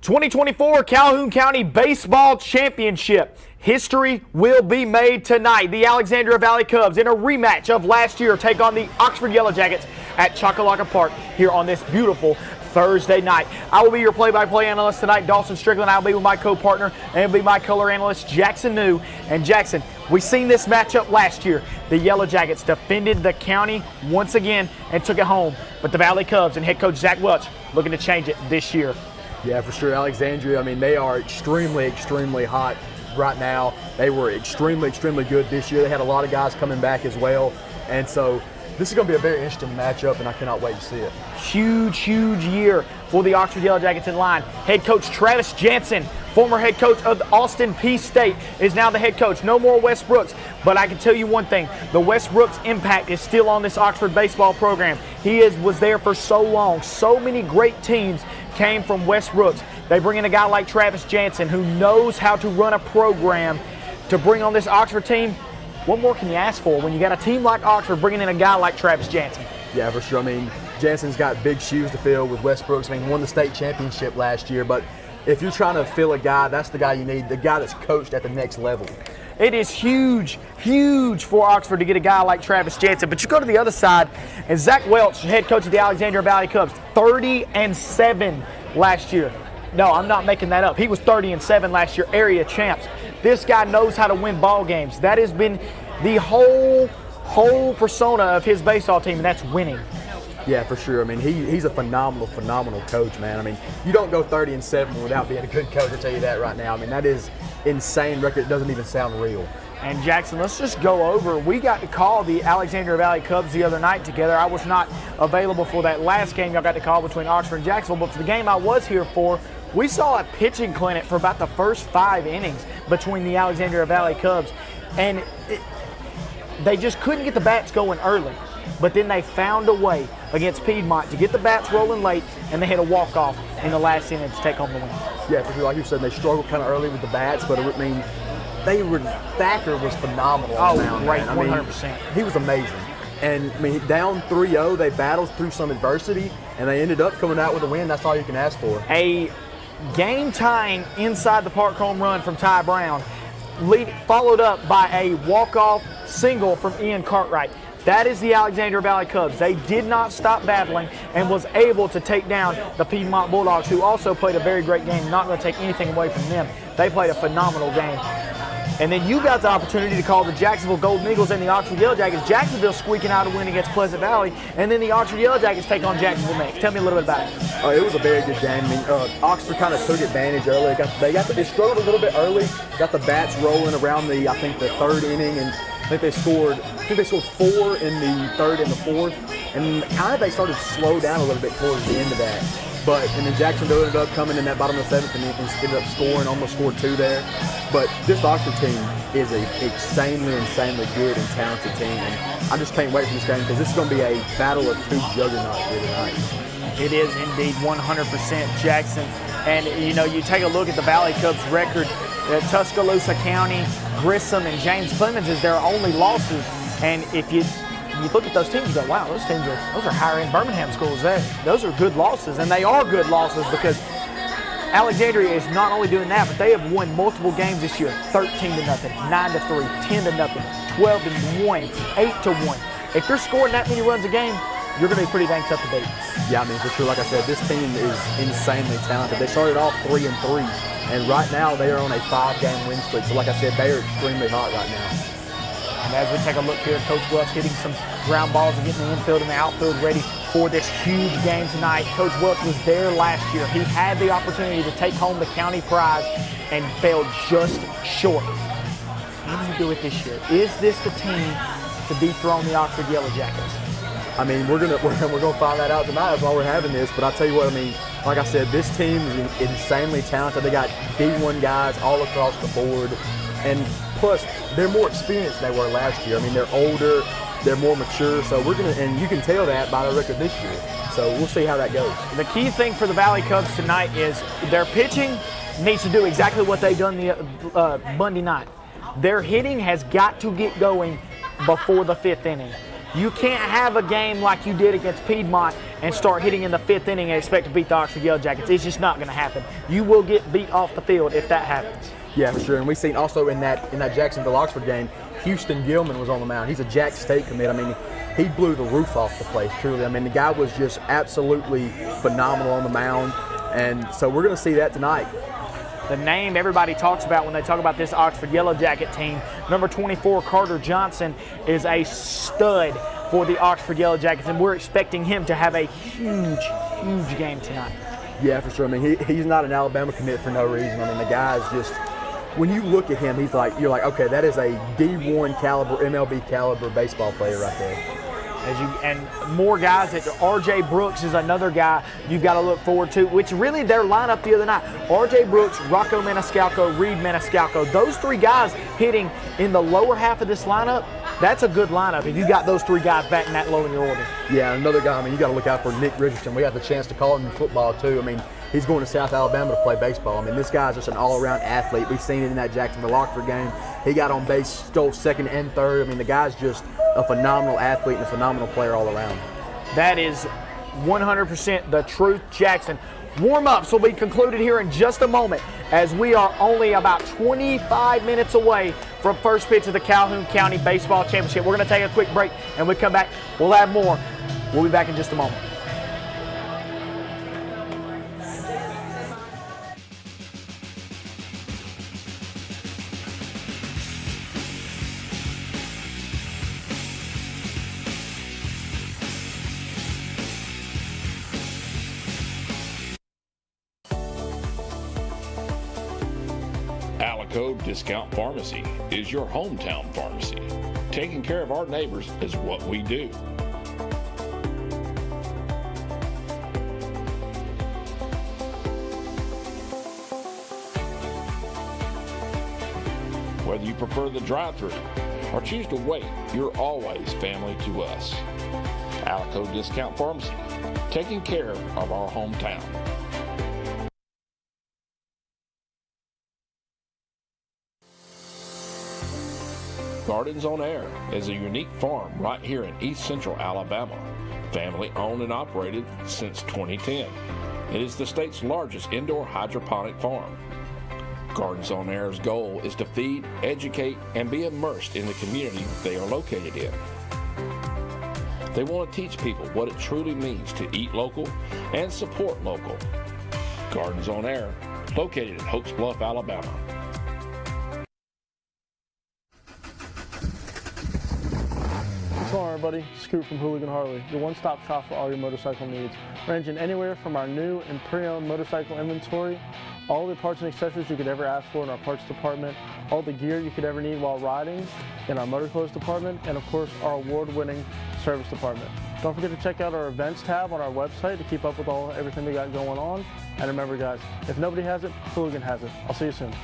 2024 Calhoun County Baseball Championship. History will be made tonight. The Alexandria Valley Cubs, in a rematch of last year, take on the Oxford Yellow Jackets at Choccolocca Park here on this beautiful Thursday night. I will be your play-by-play analyst tonight, Dawson Strickland. I'll be with my co-partner and will be my color analyst, Jackson New. And Jackson, we seen this matchup last year. The Yellow Jackets defended the county once again and took it home. But the Valley Cubs and head coach Zach Welch looking to change it this year. Yeah, for sure. Alexandria, I mean, they are extremely, extremely hot right now. They were extremely, extremely good this year. They had a lot of guys coming back as well. And so this is going to be a very interesting matchup, and I cannot wait to see it. Huge, huge year for the Oxford Yellow Jackets in line. Head coach Travis Jansen, former head coach of Austin Peay State, is now the head coach. No more Wes Brooks, but I can tell you one thing. The Wes Brooks impact is still on this Oxford baseball program. He was there for so long. So many great teams came from Wes Brooks. They bring in a guy like Travis Jansen who knows how to run a program to bring on this Oxford team. What more can you ask for when you got a team like Oxford bringing in a guy like Travis Jansen? Yeah, for sure. I mean, Jansen's got big shoes to fill with Wes Brooks. I mean, won the state championship last year, but if you're trying to fill a guy, that's the guy you need, the guy that's coached at the next level. It is huge, huge for Oxford to get a guy like Travis Jansen. But you go to the other side, and Zach Welch, head coach of the Alexandria Valley Cubs, 30-7 last year. No, I'm not making that up. He was 30-7 last year, area champs. This guy knows how to win ball games. That has been the whole persona of his baseball team, and that's winning. Yeah, for sure. I mean, he's a phenomenal, phenomenal coach, man. I mean, you don't go 30-7 without being a good coach, I'll tell you that right now. I mean, that is insane record. It doesn't even sound real. And Jackson, let's just go over. We got to call the Alexandria Valley Cubs the other night together. I was not available for that last game y'all got to call between Oxford and Jacksonville, but for the game I was here for, we saw a pitching clinic for about the first 5 innings between the Alexandria Valley Cubs. And they just couldn't get the bats going early. But then they found a way against Piedmont to get the bats rolling late, and they hit a walk-off in the last inning to take home the win. Yeah, for sure. Like you said, they struggled kind of early with the bats, but I mean, Thacker was phenomenal. Oh, great, 100%. He was amazing. And I mean, down 3-0, they battled through some adversity, and they ended up coming out with a win. That's all you can ask for. A game-tying inside the park home run from Ty Brown, followed up by a walk-off single from Ian Cartwright. That is the Alexandria Valley Cubs. They did not stop battling and was able to take down the Piedmont Bulldogs, who also played a very great game. Not going to take anything away from them. They played a phenomenal game. And then you got the opportunity to call the Jacksonville Golden Eagles and the Oxford Yellow Jackets. Jacksonville squeaking out a win against Pleasant Valley, and then the Oxford Yellow Jackets take on Jacksonville next. Tell me a little bit about it. It was a very good game. I mean, Oxford kind of took advantage early. They struggled a little bit early, got the bats rolling around the 3rd inning, and I think they scored 4 in the 3rd and the 4th, and kind of they started to slow down a little bit towards the end of that. And then Jacksonville ended up coming in that bottom of the 7th and ended up scoring, almost scored 2 there. But this Oxford team is an insanely good and talented team, and I just can't wait for this game because this is going to be a battle of 2 juggernauts here tonight. It is indeed 100% Jackson. And, you know, you take a look at the Valley Cubs record, Tuscaloosa County, Grissom, and James Clemens is their only losses. And if you look at those teams, you go, wow, those are higher-end Birmingham schools. Those are good losses, and they are good losses because Alexandria is not only doing that, but they have won multiple games this year, 13-0, 9-3, 10-0, 12-1, 8-1. If you're scoring that many runs a game, you're going to be pretty dang tough to beat. Yeah, I mean, for sure, like I said, this team is insanely talented. They started off 3-3, and right now they are on a 5-game win streak. So like I said, they are extremely hot right now. And as we take a look here, Coach Welch hitting some ground balls and getting the infield and the outfield ready for this huge game tonight. Coach Welch was there last year. He had the opportunity to take home the county prize and failed just short. How do you do it this year? Is this the team to dethrone the Oxford Yellow Jackets? I mean, we're gonna find that out tonight. That's why we're having this. But I'll tell you what, I mean, like I said, this team is insanely talented. They got D1 guys all across the board. and plus they're more experienced than they were last year. I mean, they're older, they're more mature, so and you can tell that by the record this year. So we'll see how that goes. The key thing for the Valley Cubs tonight is their pitching needs to do exactly what they've done the Monday night. Their hitting has got to get going before the 5th inning. You can't have a game like you did against Piedmont and start hitting in the 5th inning and expect to beat the Oxford Yellow Jackets. It's just not going to happen. You will get beat off the field if that happens. Yeah, for sure. And we've seen also in that Jacksonville-Oxford game, Houston Gilman was on the mound. He's a Jack State commit. I mean, he blew the roof off the place, truly. I mean, the guy was just absolutely phenomenal on the mound. And so we're going to see that tonight. The name everybody talks about when they talk about this Oxford Yellow Jacket team, number 24, Carter Johnson, is a stud for the Oxford Yellow Jackets, and we're expecting him to have a huge game tonight. Yeah, for sure. I mean, he's not an Alabama commit for no reason. I mean, the guy is just, when you look at him, you're like, okay, that is a D1 caliber, MLB caliber baseball player right there. And more guys, R.J. Brooks is another guy you've got to look forward to, which really their lineup the other night. R.J. Brooks, Rocco Maniscalco, Reed Maniscalco, those 3 guys hitting in the lower half of this lineup, that's a good lineup if you got those 3 guys batting that low in your order. Yeah, another guy, I mean, you got to look out for Nick Richardson. We got the chance to call him in football too. I mean, he's going to South Alabama to play baseball. I mean, this guy's just an all-around athlete. We've seen it in that Jacksonville-Oxford game. He got on base, stole 2nd and 3rd. I mean, the guy's just a phenomenal athlete and a phenomenal player all around. That is 100% the truth, Jackson. Warm-ups will be concluded here in just a moment as we are only about 25 minutes away from first pitch of the Calhoun County Baseball Championship. We're going to take a quick break, and we come back. We'll have more. We'll be back in just a moment. Alico Discount Pharmacy is your hometown pharmacy. Taking care of our neighbors is what we do. Whether you prefer the drive-thru or choose to wait, you're always family to us. Alico Discount Pharmacy, taking care of our hometown. Gardens on Air is a unique farm right here in East Central Alabama, family owned and operated since 2010. It is the state's largest indoor hydroponic farm. Gardens on Air's goal is to feed, educate, and be immersed in the community they are located in. They want to teach people what it truly means to eat local and support local. Gardens on Air, located in Hopes Bluff, Alabama. What's going on, everybody? Scoot from Hooligan Harley, your one-stop shop for all your motorcycle needs, ranging anywhere from our new and pre-owned motorcycle inventory, all the parts and accessories you could ever ask for in our parts department, all the gear you could ever need while riding in our motor clothes department, and of course our award-winning service department. Don't forget to check out our events tab on our website to keep up with everything we got going on. And remember, guys, if nobody has it, Hooligan has it. I'll see you soon.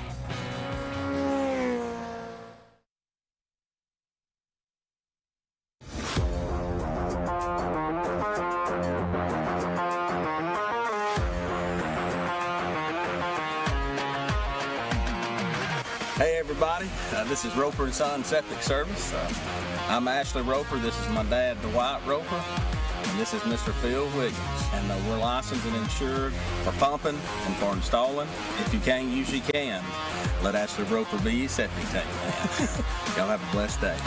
Hey everybody, this is Roper & Son Septic Service. I'm Ashley Roper, this is my dad Dwight Roper, and this is Mr. Phil Wiggins. And we're licensed and insured for pumping and for installing. If you can't use, you can. Let Ashley Roper be your septic tank man. Y'all have a blessed day.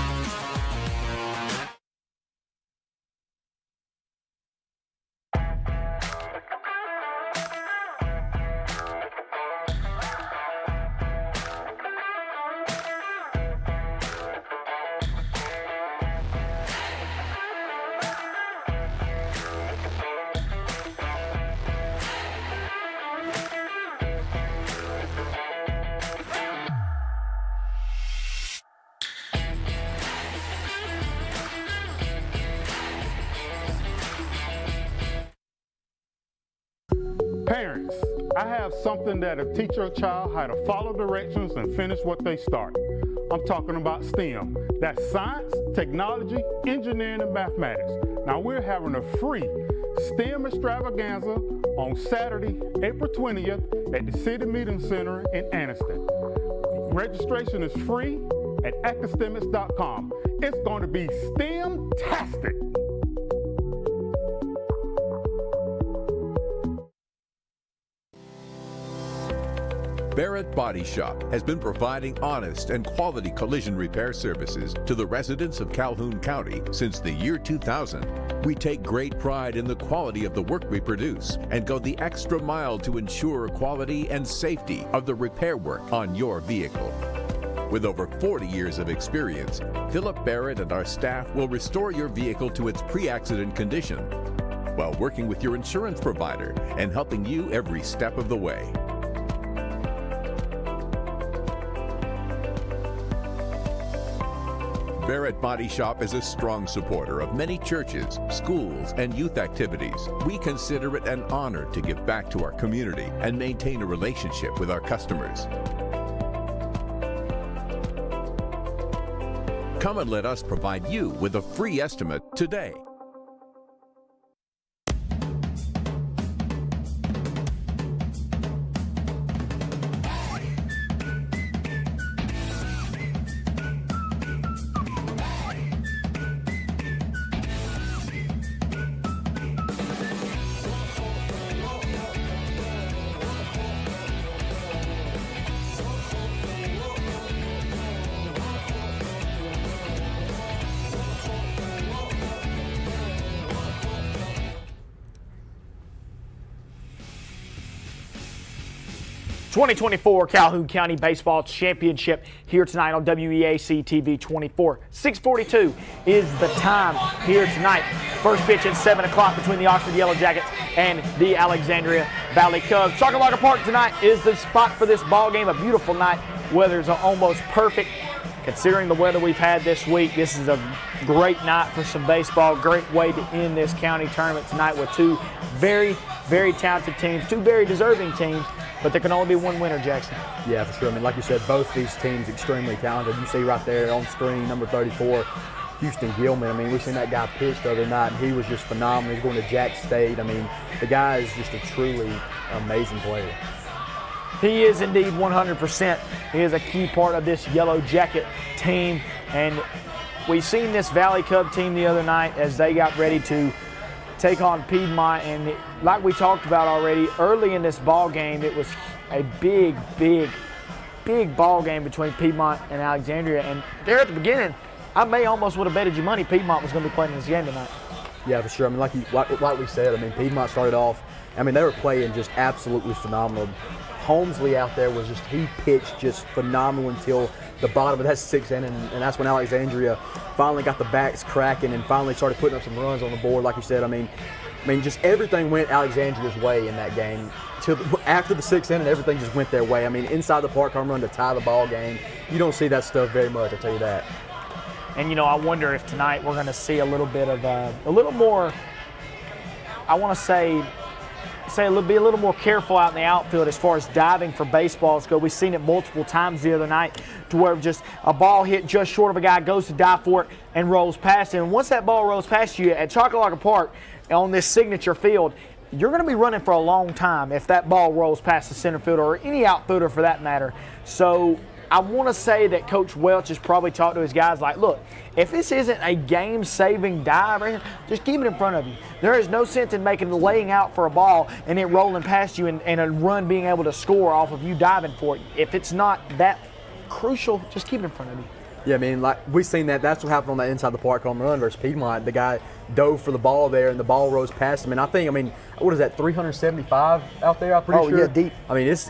Parents, I have something that'll teach your child how to follow directions and finish what they start. I'm talking about STEM. That's science, technology, engineering, and mathematics. Now we're having a free STEM extravaganza on Saturday, April 20th at the City Meeting Center in Anniston. Registration is free at academics.com. It's going to be STEM-tastic. Barrett Body Shop has been providing honest and quality collision repair services to the residents of Calhoun County since the year 2000. We take great pride in the quality of the work we produce and go the extra mile to ensure quality and safety of the repair work on your vehicle. With over 40 years of experience, Philip Barrett and our staff will restore your vehicle to its pre-accident condition while working with your insurance provider and helping you every step of the way. Barrett Body Shop is a strong supporter of many churches, schools, and youth activities. We consider it an honor to give back to our community and maintain a relationship with our customers. Come and let us provide you with a free estimate today. '24 Calhoun County Baseball Championship here tonight on WEAC TV 24. 6:42 is the time here tonight. First pitch at 7 o'clock between the Oxford Yellow Jackets and the Alexandria Valley Cubs. Chocolate Park tonight is the spot for this ball game. A beautiful night. Weather's almost perfect. Considering the weather we've had this week, this is a great night for some baseball. Great way to end this county tournament tonight with two very, very talented teams, two very deserving teams, but there can only be one winner, Jackson. Yeah, for sure. I mean, like you said, both these teams extremely talented. You see right there on screen, number 34, Houston Gilman. I mean, we seen that guy pitch the other night, and he was just phenomenal. He's going to Jack State. I mean, the guy is just a truly amazing player. He is indeed 100%. He is a key part of this Yellow Jacket team, and we've seen this Valley Cub team the other night as they got ready to take on Piedmont, and like we talked about already, early in this ball game, it was a big ball game between Piedmont and Alexandria, and there at the beginning, I may almost would have betted you money Piedmont was going to be playing this game tonight. Yeah, for sure. I mean, like we said, I mean, Piedmont started off, I mean, they were playing just absolutely phenomenal. Holmesley out there was he pitched just phenomenal until the bottom of that sixth inning, and that's when Alexandria finally got the backs cracking and finally started putting up some runs on the board. Like you said, I mean, just everything went Alexandria's way in that game. After the sixth inning, everything just went their way. I mean, inside the park home run to tie the ball game, you don't see that stuff very much, I'll tell you that. And, you know, I wonder if tonight we're going to see a little bit of a little more, I want to be a little more careful out in the outfield as far as diving for baseballs go. We've seen it multiple times the other night to where just a ball hit just short of a guy goes to dive for it and rolls past him. And once that ball rolls past you at Chocolate Park on this signature field, you're going to be running for a long time if that ball rolls past the center fielder or any outfielder for that matter. So I want to say that Coach Welch has probably talked to his guys like, look, if this isn't a game-saving dive, just keep it in front of you. There is no sense in laying out for a ball and it rolling past you and a run being able to score off of you diving for it. If it's not that crucial, just keep it in front of you. Yeah, I mean, like we've seen that. That's what happened on that inside the park home run versus Piedmont. The guy dove for the ball there, and the ball rose past him. And I mean, what is that, 375 out there? I'm pretty sure. Oh, yeah, deep. I mean, it's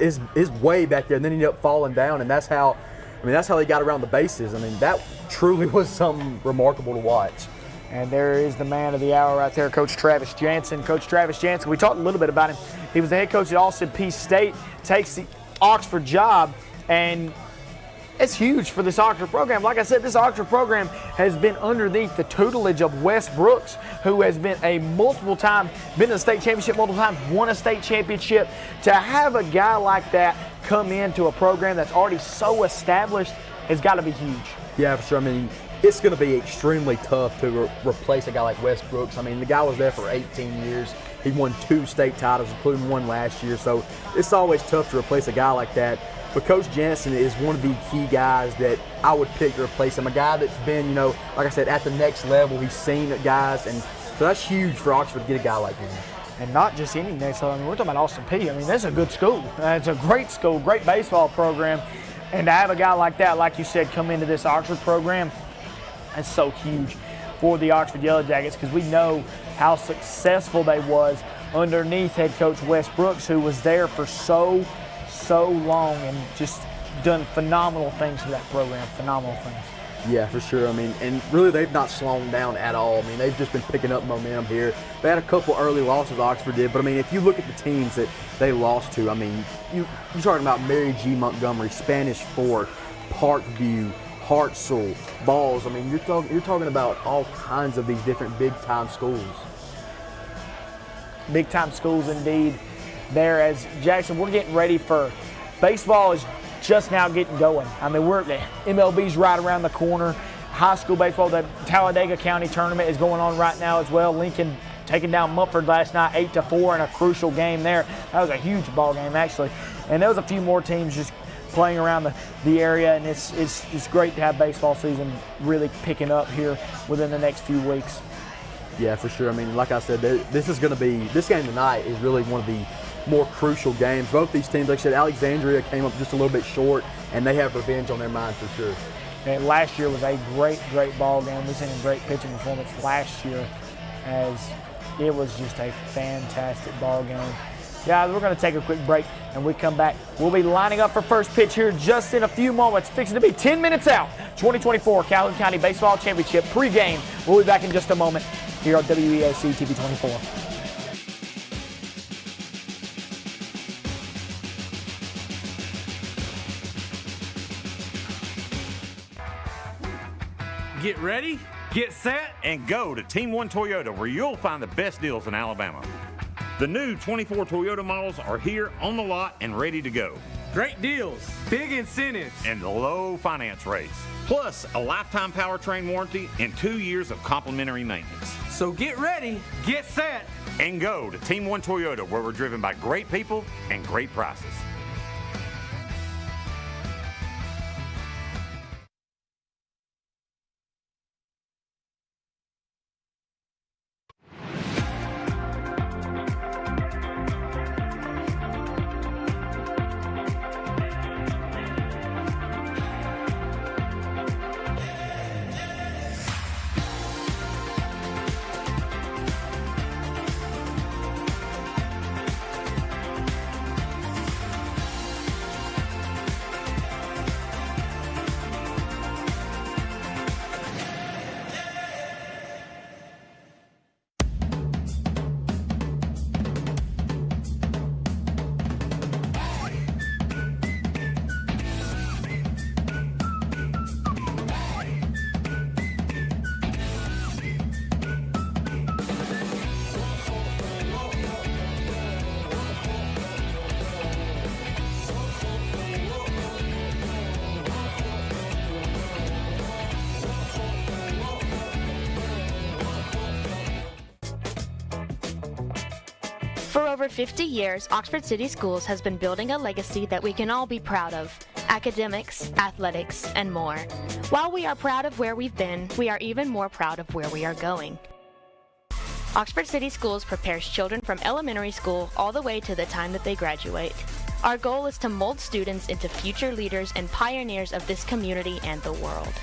way back there, and then he ended up falling down, and that's how they got around the bases. I mean, that truly was something remarkable to watch. And there is the man of the hour right there, Coach Travis Jansen. Coach Travis Jansen, we talked a little bit about him. He was the head coach at Austin Peay State, takes the Oxford job, and It's huge for this Oxford program. Like I said, this Oxford program has been underneath the tutelage of Wes Brooks, who has been been to the state championship multiple times, won a state championship. To have a guy like that come into a program that's already so established has got to be huge. Yeah, for sure. I mean, it's going to be extremely tough to replace a guy like Wes Brooks. I mean, the guy was there for 18 years. He won 2 state titles, including one last year. So it's always tough to replace a guy like that. But Coach Jansen is one of the key guys that I would pick to replace him. A guy that's been, like I said, at the next level. He's seen guys, and so that's huge for Oxford to get a guy like him. And not just any next level. I mean, we're talking about Austin Peay. I mean, that's a good school. It's a great school, great baseball program. And to have a guy like that, like you said, come into this Oxford program, that's so huge for the Oxford Yellow Jackets, because we know how successful they was underneath head coach Wes Brooks, who was there for so long and just done phenomenal things for that program, phenomenal things. Yeah, for sure. I mean, and really they've not slowed down at all. I mean, they've just been picking up momentum here. They had a couple early losses, Oxford did, but I mean, if you look at the teams that they lost to, I mean, you're talking about Mary G. Montgomery, Spanish Fort, Parkview, Hartselle, Balls. I mean, you're talking about all kinds of these different big-time schools. Big-time schools indeed. There, as Jackson, we're getting ready for baseball is just now getting going. I mean, the MLB's right around the corner. High school baseball, the Talladega County tournament is going on right now as well. Lincoln taking down Mumford last night 8-4 in a crucial game there. That was a huge ball game actually. And there was a few more teams just playing around the area, and it's great to have baseball season really picking up here within the next few weeks. Yeah, for sure. I mean, like I said, this game tonight is really one of the more crucial games. Both these teams, like I said, Alexandria came up just a little bit short, and they have revenge on their mind for sure. And last year was a great ball game. We've seen a great pitching performance last year, as it was just a fantastic ball game. Guys, we're going to take a quick break, and we come back. We'll be lining up for first pitch here just in a few moments. Fixing to be 10 minutes out. 2024 Calhoun County Baseball Championship pregame. We'll be back in just a moment here on WEAC TV24. Get ready, get set, and go to Team 1 Toyota, where you'll find the best deals in Alabama. The new 24 Toyota models are here on the lot and ready to go. Great deals, big incentives, and low finance rates. Plus a lifetime powertrain warranty and 2 years of complimentary maintenance. So get ready, get set, and go to Team 1 Toyota, where we're driven by great people and great prices. For over 50 years, Oxford City Schools has been building a legacy that we can all be proud of: academics, athletics, and more. While we are proud of where we've been, we are even more proud of where we are going. Oxford City Schools prepares children from elementary school all the way to the time that they graduate. Our goal is to mold students into future leaders and pioneers of this community and the world.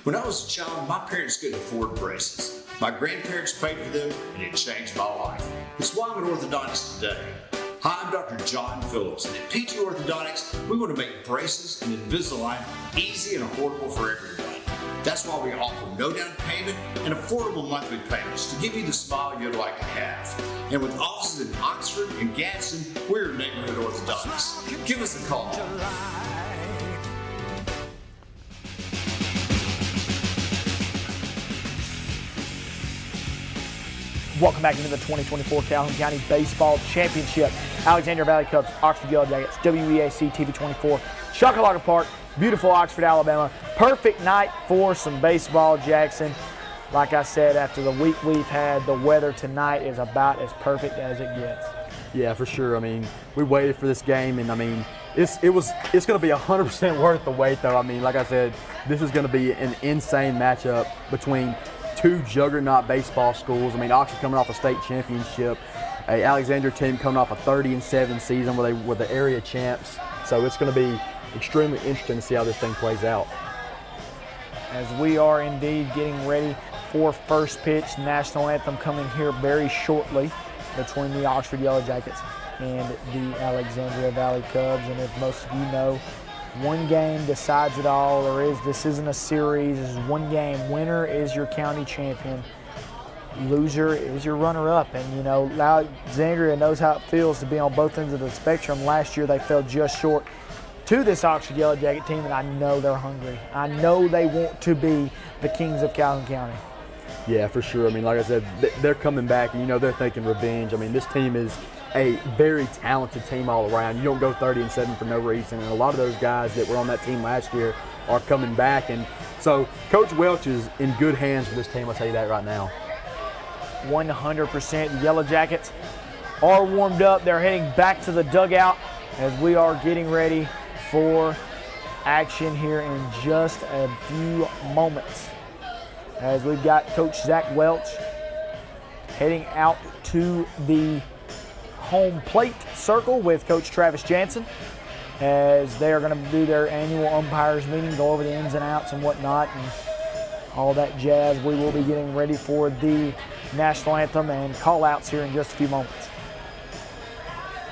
When I was a child, my parents couldn't afford braces. My grandparents paid for them, and it changed my life. It's why I'm an orthodontist today. Hi, I'm Dr. John Phillips, and at PT Orthodontics, we want to make braces and Invisalign easy and affordable for everyone. That's why we offer no down payment and affordable monthly payments to give you the smile you'd like to have. And with offices in Oxford and Gadsden, we're your neighborhood orthodontists. Give us a call. Welcome back into the 2024 Calhoun County Baseball Championship. Alexandria Valley Cubs, Oxford Yellow Jackets, WEAC TV24, Chockalaka Park, beautiful Oxford, Alabama. Perfect night for some baseball, Jackson. Like I said, after the week we've had, the weather tonight is about as perfect as it gets. Yeah, for sure. I mean, we waited for this game, and I mean, it's going to be 100% worth the wait, though. I mean, like I said, this is going to be an insane matchup between two juggernaut baseball schools. I mean, Oxford coming off a state championship, a Alexandria team coming off a 30-7 season where they were the area champs. So it's going to be extremely interesting to see how this thing plays out. As we are indeed getting ready for first pitch, national anthem coming here very shortly between the Oxford Yellow Jackets and the Alexandria Valley Cubs. And as most of you know, one game decides it all. This isn't a series, this is one game. Winner is your county champion. Loser is your runner-up. And you know, Alexandria knows how it feels to be on both ends of the spectrum. Last year they fell just short to this Oxford Yellow Jacket team, and I know they're hungry. I know they want to be the kings of Calhoun County. Yeah, for sure. I mean, like I said, they're coming back, and you know they're thinking revenge. I mean, this team is a very talented team all around. You don't go 30-7 for no reason, and a lot of those guys that were on that team last year are coming back. And so Coach Welch is in good hands with this team, I'll tell you that right now. 100%. The Yellow Jackets are warmed up. They're heading back to the dugout as we are getting ready for action here in just a few moments. As we've got Coach Zach Welch heading out to the home plate circle with Coach Travis Jansen as they are going to do their annual umpires meeting, go over the ins and outs and whatnot and all that jazz. We will be getting ready for the national anthem and call outs here in just a few moments.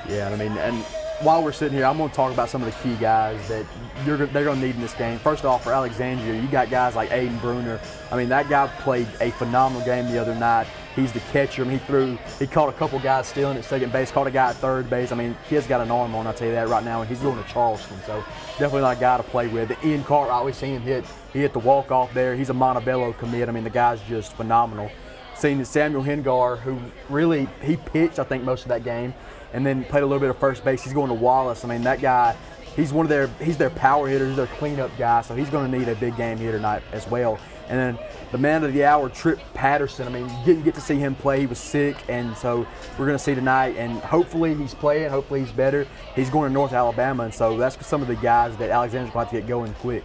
Yeah, I mean, and while we're sitting here, I'm going to talk about some of the key guys that they're going to need in this game. First off, for Alexandria, you got guys like Aiden Bruner. I mean, that guy played a phenomenal game the other night. He's the catcher. I mean, he caught a couple guys stealing at second base, caught a guy at third base. I mean, kid's got an arm on, I'll tell you that right now, and he's going to Charleston, so definitely not a guy to play with. Ian Cartwright, we've seen him hit the walk-off there. He's a Montebello commit. I mean, the guy's just phenomenal. Seen Samuel Hengar, who really, he pitched, I think, most of that game, and then played a little bit of first base. He's going to Wallace. I mean, that guy, he's their power hitter, he's their cleanup guy, so he's going to need a big game here tonight as well. And then the man of the hour, Trip Patterson. I mean, didn't get to see him play. He was sick, and so we're going to see tonight. And hopefully he's playing. Hopefully he's better. He's going to North Alabama, and so that's some of the guys that Alexandria's going to have to get going quick.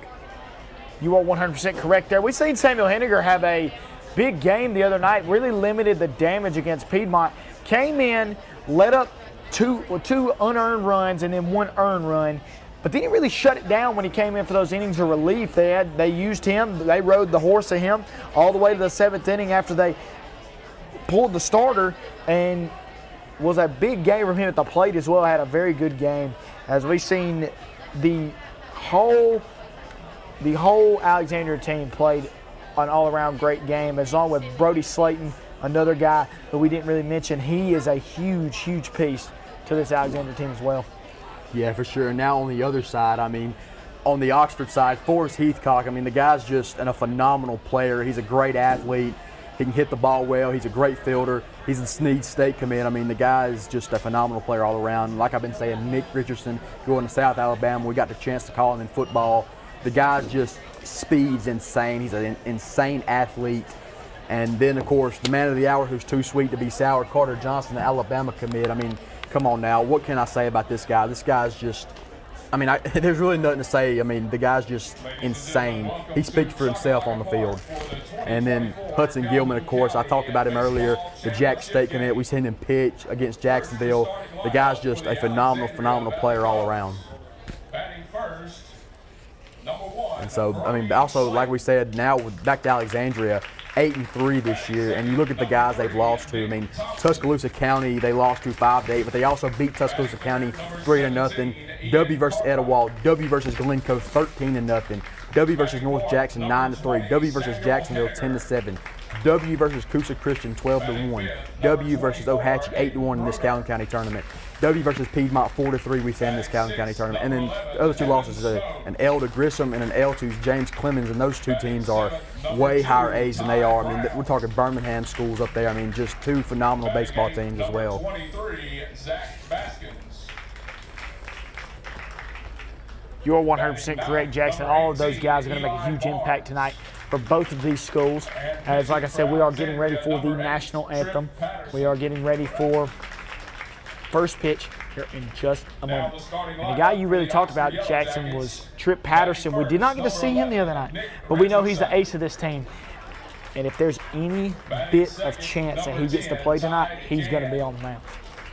You are 100% correct there. We've seen Samuel Henniger have a big game the other night, really limited the damage against Piedmont. Came in, let up two unearned runs and then one earned run. But then he really shut it down when he came in for those innings of relief. They used him. They rode the horse of him all the way to the seventh inning after they pulled the starter, and was a big game from him at the plate as well. Had a very good game. As we've seen, the whole Alexandria team played an all-around great game, as long with Brody Slayton, another guy who we didn't really mention. He is a huge, huge piece to this Alexandria team as well. Yeah, for sure. And now on the other side, I mean, on the Oxford side, Forrest Heathcock, I mean, the guy's just a phenomenal player. He's a great athlete. He can hit the ball well. He's a great fielder. He's a Snead State commit. I mean, the guy is just a phenomenal player all around. Like I've been saying, Nick Richardson going to South Alabama. We got the chance to call him in football. The guy's just speed's insane. He's an insane athlete. And then, of course, the man of the hour who's too sweet to be sour, Carter Johnson, the Alabama commit. I mean, come on now. What can I say about this guy? This guy's just, I mean, there's really nothing to say. I mean, the guy's just insane. He speaks for himself on the field. And then Hudson Gilman, of course, I talked about him earlier, the Jack State commit. We've seen him pitch against Jacksonville. The guy's just a phenomenal player all around. And so, I mean, also, like we said, now back to Alexandria, 8-3 this year, and you look at the guys they've lost to. I mean, Tuscaloosa County, they lost to 5-8, but they also beat Tuscaloosa County 3-0. W versus Etowah, W versus Glencoe 13-0. W versus North Jackson 9-3. W versus Jacksonville 10-7. W versus Coosa Christian 12-1. W versus Ohatchee 8-1 in this Calhoun County tournament. W versus Piedmont 4-3 we say in this Calhoun County tournament. And then the other two losses is an L to Grissom and an L to James Clemens, and those two teams are way higher A's than they are. I mean, we're talking Birmingham schools up there. I mean, just two phenomenal baseball teams as well. 23, Zach Baskins. You're 100% correct, Jackson. All of those guys are going to make a huge impact tonight for both of these schools. As like I said, we are getting ready for the national anthem. We are getting ready for first pitch here in just a moment. And the guy you really talked about, Jackson, was Trip Patterson. We did not get to see him the other night, but we know he's the ace of this team. And if there's any bit of chance that he gets to play tonight, he's going to be on the mound.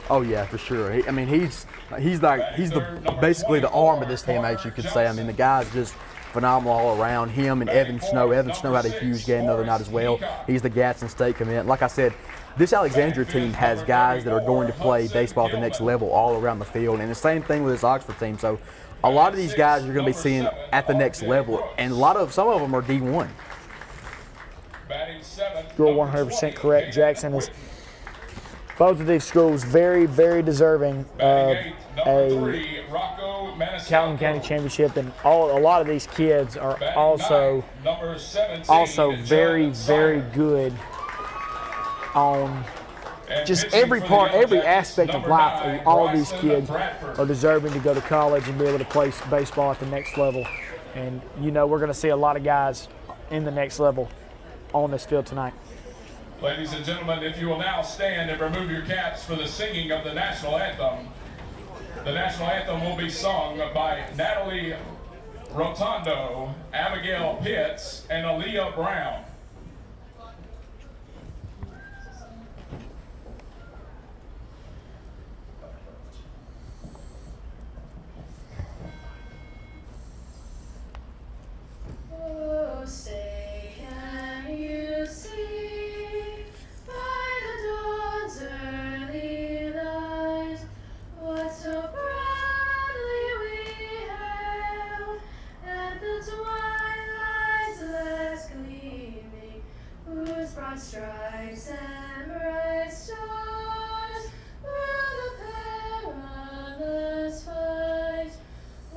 Oh yeah, for sure. I mean, he's basically the arm of this team, as you could say. I mean, the guy's just phenomenal all around. Him and Evan Snow. Evan Snow had a huge game the other night as well. He's the Gadsden State commit. Like I said, this Alexandria team has guys that are going to play baseball at the next level all around the field, and the same thing with this Oxford team. So a lot of these guys you're going to be seeing at the next level, and some of them are D1. You're 100% correct, Jackson. Both of these schools very, very deserving of a Calhoun County championship, and a lot of these kids are also very, very good on just every aspect of life. All of these kids are deserving to go to college and be able to play baseball at the next level. And you know, we're going to see a lot of guys in the next level on this field tonight. Ladies and gentlemen, if you will now stand and remove your caps for the singing of the national anthem. The national anthem will be sung by Natalie Rotondo, Abigail Pitts, and Aaliyah Brown. Oh, say can you see by the dawn's early light what so proudly we hailed at the twilight's last gleaming, whose broad stripes and bright stars through the perilous fight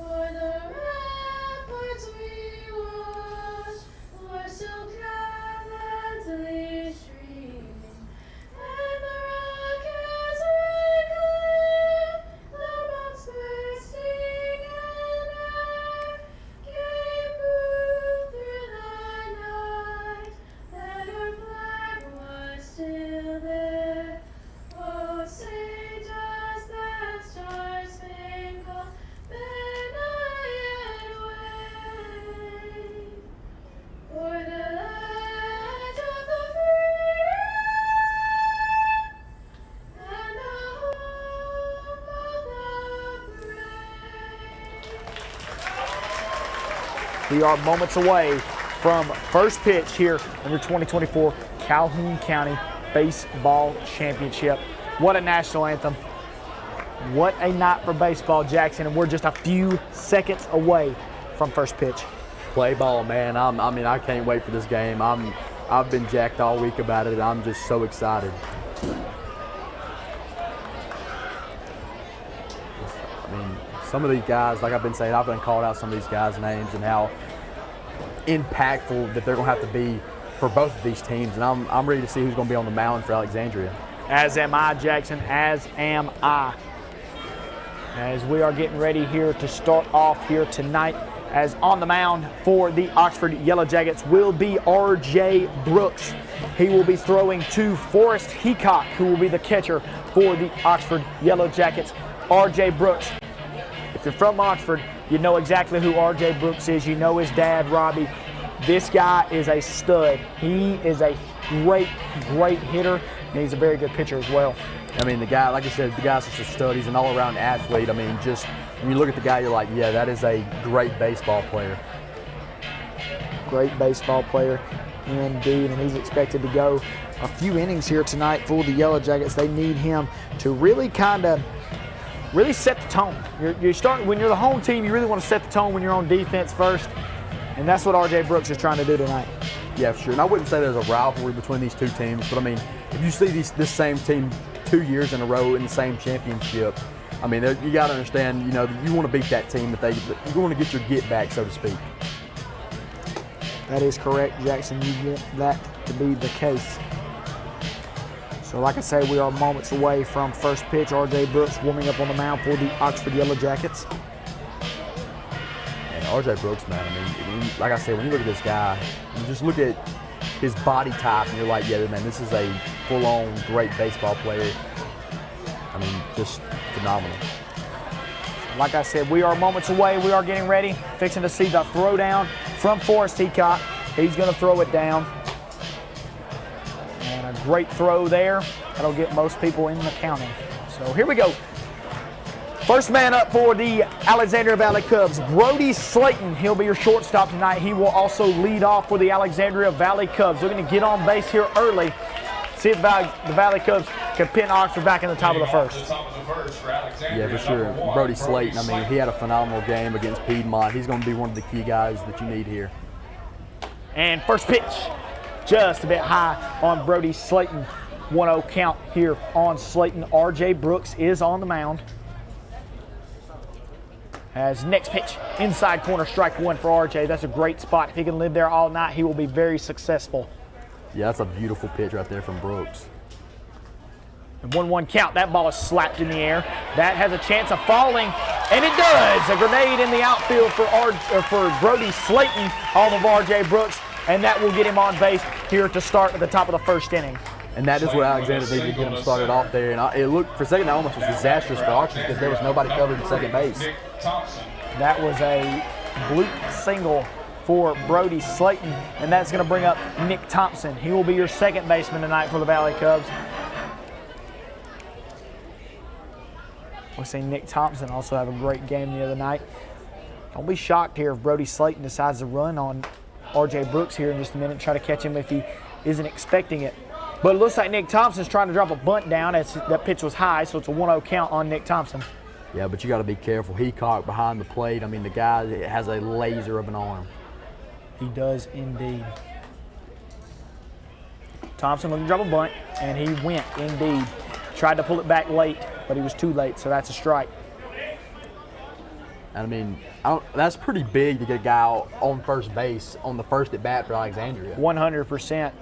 o'er the ramparts we watched were so gallantly streaming, and the rockets red glare, the bombs bursting in air, gave proof through the night that our flag was still there. Oh, say does that star-spangled banner yet wave o'er the land of the free and the home of the brave? We are moments away from first pitch here in the 2024 Calhoun County Baseball Championship. What a national anthem. What a night for baseball, Jackson, and we're just a few seconds away from first pitch. Play ball, man. I mean, I can't wait for this game. I've been jacked all week about it, and I'm just so excited. I mean, some of these guys, like I've been saying, I've been called out some of these guys' names and how impactful that they're going to have to be for both of these teams, and I'm ready to see who's going to be on the mound for Alexandria. As am I, Jackson, as am I. As we are getting ready here to start off here tonight, as on the mound for the Oxford Yellow Jackets will be R.J. Brooks. He will be throwing to Forrest Heacock, who will be the catcher for the Oxford Yellow Jackets. R.J. Brooks. If you're from Oxford, you know exactly who R.J. Brooks is. You know his dad, Robbie. This guy is a stud. He is a great, great hitter, and he's a very good pitcher as well. I mean, the guy, like I said, the guy's just a stud. He's an all-around athlete. I mean, just when you look at the guy, you're like, yeah, that is a great baseball player. Great baseball player, indeed, and he's expected to go a few innings here tonight for the Yellow Jackets. They need him to really really set the tone. When you're the home team, you really want to set the tone when you're on defense first. And that's what R.J. Brooks is trying to do tonight. Yeah, for sure. And I wouldn't say there's a rivalry between these two teams, but I mean, if you see this same team 2 years in a row in the same championship, I mean, you got to understand, you know, you want to beat that team, but you want to get your get back, so to speak. That is correct, Jackson. You want that to be the case. So like I say, we are moments away from first pitch. R.J. Brooks warming up on the mound for the Oxford Yellow Jackets. And R.J. Brooks, man, I mean, like I said, when you look at this guy, you just look at his body type and you're like, yeah, man, this is a full-on great baseball player. I mean, just phenomenal. Like I said, we are moments away. We are getting ready, fixing to see the throwdown from Forrest Heacock. He's going to throw it down. And a great throw there. That'll get most people in the county. So here we go. First man up for the Alexandria Valley Cubs, Brody Slayton. He'll be your shortstop tonight. He will also lead off for the Alexandria Valley Cubs. They're going to get on base here early. See if the Valley Cubs can pin Oxford back in the top of the first. Yeah, for sure. Brody Slayton, I mean, he had a phenomenal game against Piedmont. He's going to be one of the key guys that you need here. And first pitch, just a bit high on Brody Slayton. 1-0 count here on Slayton. R.J. Brooks is on the mound. As next pitch, inside corner, strike one for R.J. That's a great spot. If he can live there all night, he will be very successful. Yeah, that's a beautiful pitch right there from Brooks. And 1-1 count. That ball is slapped in the air. That has a chance of falling, and it does. A grenade in the outfield for Brody Slayton off of R.J. Brooks, and that will get him on base here to start at the top of the first inning. And that is what Alexander did to get him started off there. And it looked, for a second, that almost was disastrous for Oxford because there was nobody covered at second base. That was a bloop single for Brody Slayton, and that's going to bring up Nick Thompson. He will be your second baseman tonight for the Valley Cubs. We'll see Nick Thompson also have a great game the other night. Don't be shocked here if Brody Slayton decides to run on R.J. Brooks here in just a minute, try to catch him if he isn't expecting it. But it looks like Nick Thompson's trying to drop a bunt down as that pitch was high, so it's a 1-0 count on Nick Thompson. Yeah, but you got to be careful. Heacock behind the plate. I mean, the guy has a laser of an arm. He does indeed. Thompson looking to drop a bunt, and he went indeed. Tried to pull it back late, but he was too late, so that's a strike. I mean, that's pretty big to get a guy on first base on the first at bat for Alexandria. 100%.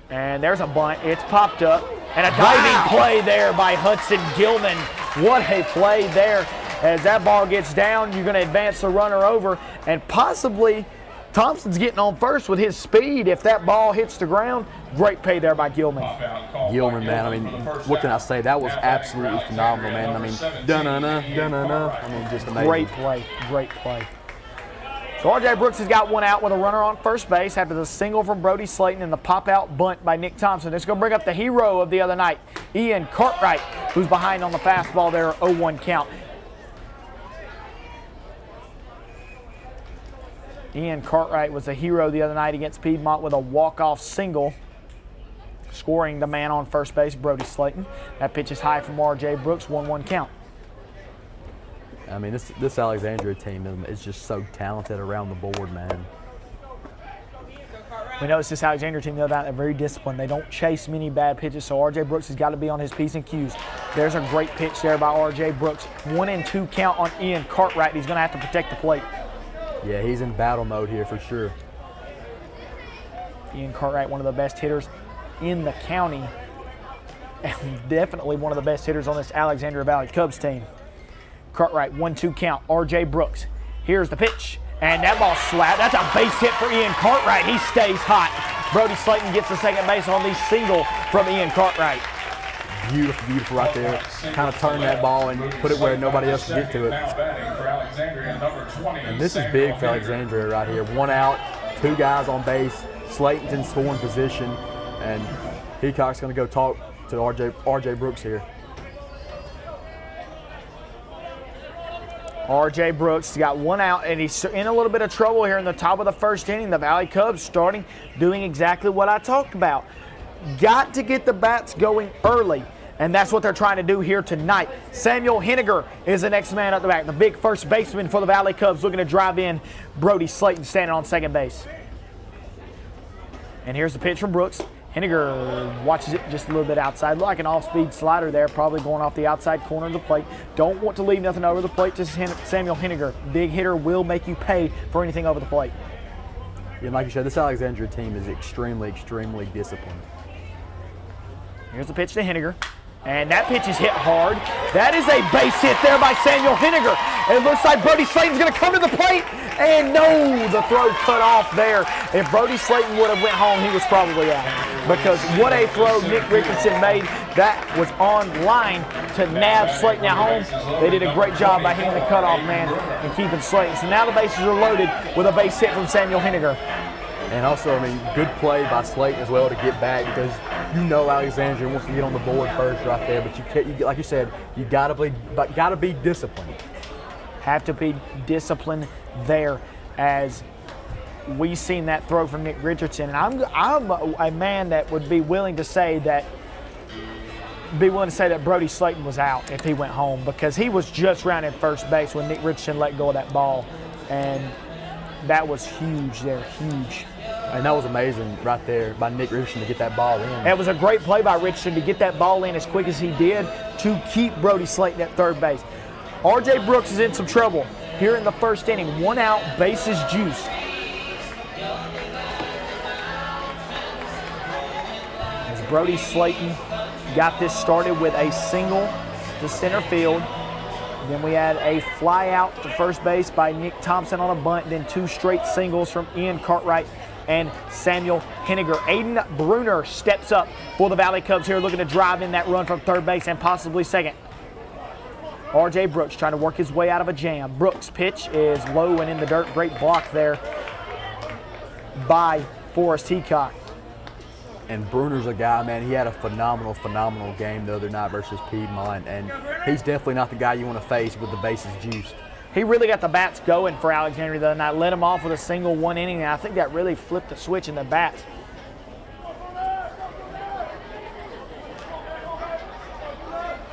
And there's a bunt. It's popped up. And a diving play there by Hudson Gilman. What a play there. As that ball gets down, you're going to advance the runner over. And possibly Thompson's getting on first with his speed. If that ball hits the ground, great play there by Gilman. Gilman, man, I mean, what can I say? That was absolutely phenomenal, man. I mean, da-na-na. I mean, just amazing. Great play. Great play. So R.J. Brooks has got one out with a runner on first base after the single from Brody Slayton and the pop-out bunt by Nick Thompson. It's going to bring up the hero of the other night, Ian Cartwright, who's behind on the fastball there, 0-1 count. Ian Cartwright was a hero the other night against Piedmont with a walk-off single, scoring the man on first base, Brody Slayton. That pitch is high from R.J. Brooks, 1-1 count. I mean, this Alexandria team is just so talented around the board, man. We noticed this Alexandria team the other night, they're very disciplined. They don't chase many bad pitches, so R.J. Brooks has got to be on his P's and Q's. There's a great pitch there by R.J. Brooks. 1-2 count on Ian Cartwright. He's going to have to protect the plate. Yeah, he's in battle mode here for sure. Ian Cartwright, one of the best hitters in the county, and definitely one of the best hitters on this Alexandria Valley Cubs team. Cartwright, 1-2 count. R.J. Brooks. Here's the pitch. And that ball slapped. That's a base hit for Ian Cartwright. He stays hot. Brody Slayton gets the second base on the single from Ian Cartwright. Beautiful, beautiful right there. Kind of turn that ball and put it where nobody else can get to it. And this is big for Alexandria right here. One out, two guys on base. Slayton's in scoring position. And Heacock's going to go talk to R.J. Brooks here. R.J. Brooks got one out, and he's in a little bit of trouble here in the top of the first inning. The Valley Cubs doing exactly what I talked about. Got to get the bats going early. And that's what they're trying to do here tonight. Samuel Henniger is the next man up the back. The big first baseman for the Valley Cubs looking to drive in. Brody Slayton standing on second base. And here's the pitch from Brooks. Henniger watches it just a little bit outside. Look like an off-speed slider there, probably going off the outside corner of the plate. Don't want to leave nothing over the plate. This is Samuel Henniger. Big hitter will make you pay for anything over the plate. Yeah, like you said, this Alexandria team is extremely, extremely disciplined. Here's the pitch to Henniger. And that pitch is hit hard. That is a base hit there by Samuel Henniger. It looks like Brody Slayton's going to come to the plate. And no, the throw cut off there. If Brody Slayton would have went home, he was probably out. Because what a throw Nick Richardson made. That was on line to nab Slayton at home. They did a great job by hitting the cutoff man and keeping Slayton. So now the bases are loaded with a base hit from Samuel Henniger. And also, I mean, good play by Slayton as well to get back, because you know Alexandria wants to get on the board first right there. But you can't, like you said, you gotta be disciplined. Have to be disciplined there, as we've seen that throw from Nick Richardson. And I'm a man that would be willing to say that Brody Slayton was out if he went home, because he was just rounding first base when Nick Richardson let go of that ball, and that was huge there, huge. And that was amazing right there by Nick Richardson to get that ball in. It was a great play by Richardson to get that ball in as quick as he did to keep Brody Slayton at third base. R.J. Brooks is in some trouble here in the first inning. 1 out, bases juiced. As Brody Slayton got this started with a single to center field. Then we had a fly out to first base by Nick Thompson on a bunt. Then 2 straight singles from Ian Cartwright and Samuel Henniger. Aiden Bruner steps up for the Valley Cubs here, looking to drive in that run from third base and possibly second. R.J. Brooks trying to work his way out of a jam. Brooks' pitch is low and in the dirt. Great block there by Forrest Heacock. And Bruner's a guy, man, he had a phenomenal game the other night versus Piedmont, and he's definitely not the guy you want to face with the bases juiced. He really got the bats going for Alexandria the other night. Led him off with a single 1 inning, and I think that really flipped the switch in the bats.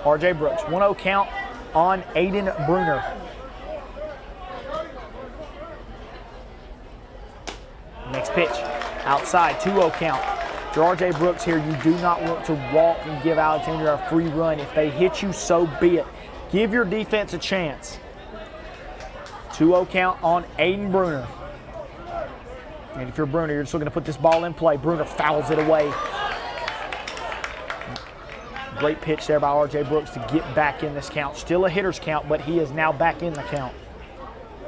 R.J. Brooks, 1-0 count on Aiden Bruner. Next pitch, outside, 2-0 count. For R.J. Brooks here, you do not want to walk and give Alexandria a free run. If they hit you, so be it. Give your defense a chance. 2-0 count on Aiden Bruner. And if you're Bruner, you're just looking to put this ball in play. Bruner fouls it away. Great pitch there by R.J. Brooks to get back in this count. Still a hitter's count, but he is now back in the count.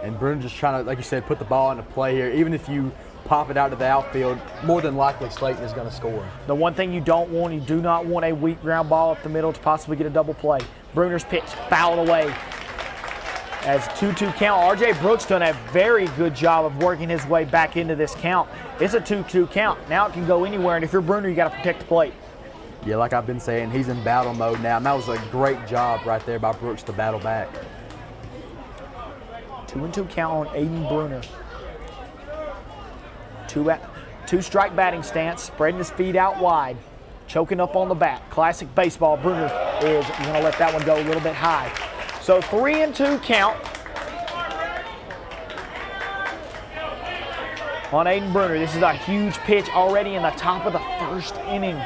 And Bruner just trying to, like you said, put the ball into play here. Even if you pop it out to the outfield, more than likely Slayton is going to score. The one thing you do not want a weak ground ball up the middle to possibly get a double play. Bruner's pitch fouled away. As 2-2 count, R.J. Brooks done a very good job of working his way back into this count. It's a 2-2 count. Now it can go anywhere, and if you're Bruner, you got to protect the plate. Yeah, like I've been saying, he's in battle mode now, and that was a great job right there by Brooks to battle back. 2-2 count on Aiden Bruner. Two strike batting stance, spreading his feet out wide, choking up on the bat. Classic baseball. Bruner is going to let that one go a little bit high. So 3-2 count on Aiden Bruner. This is a huge pitch already in the top of the first inning.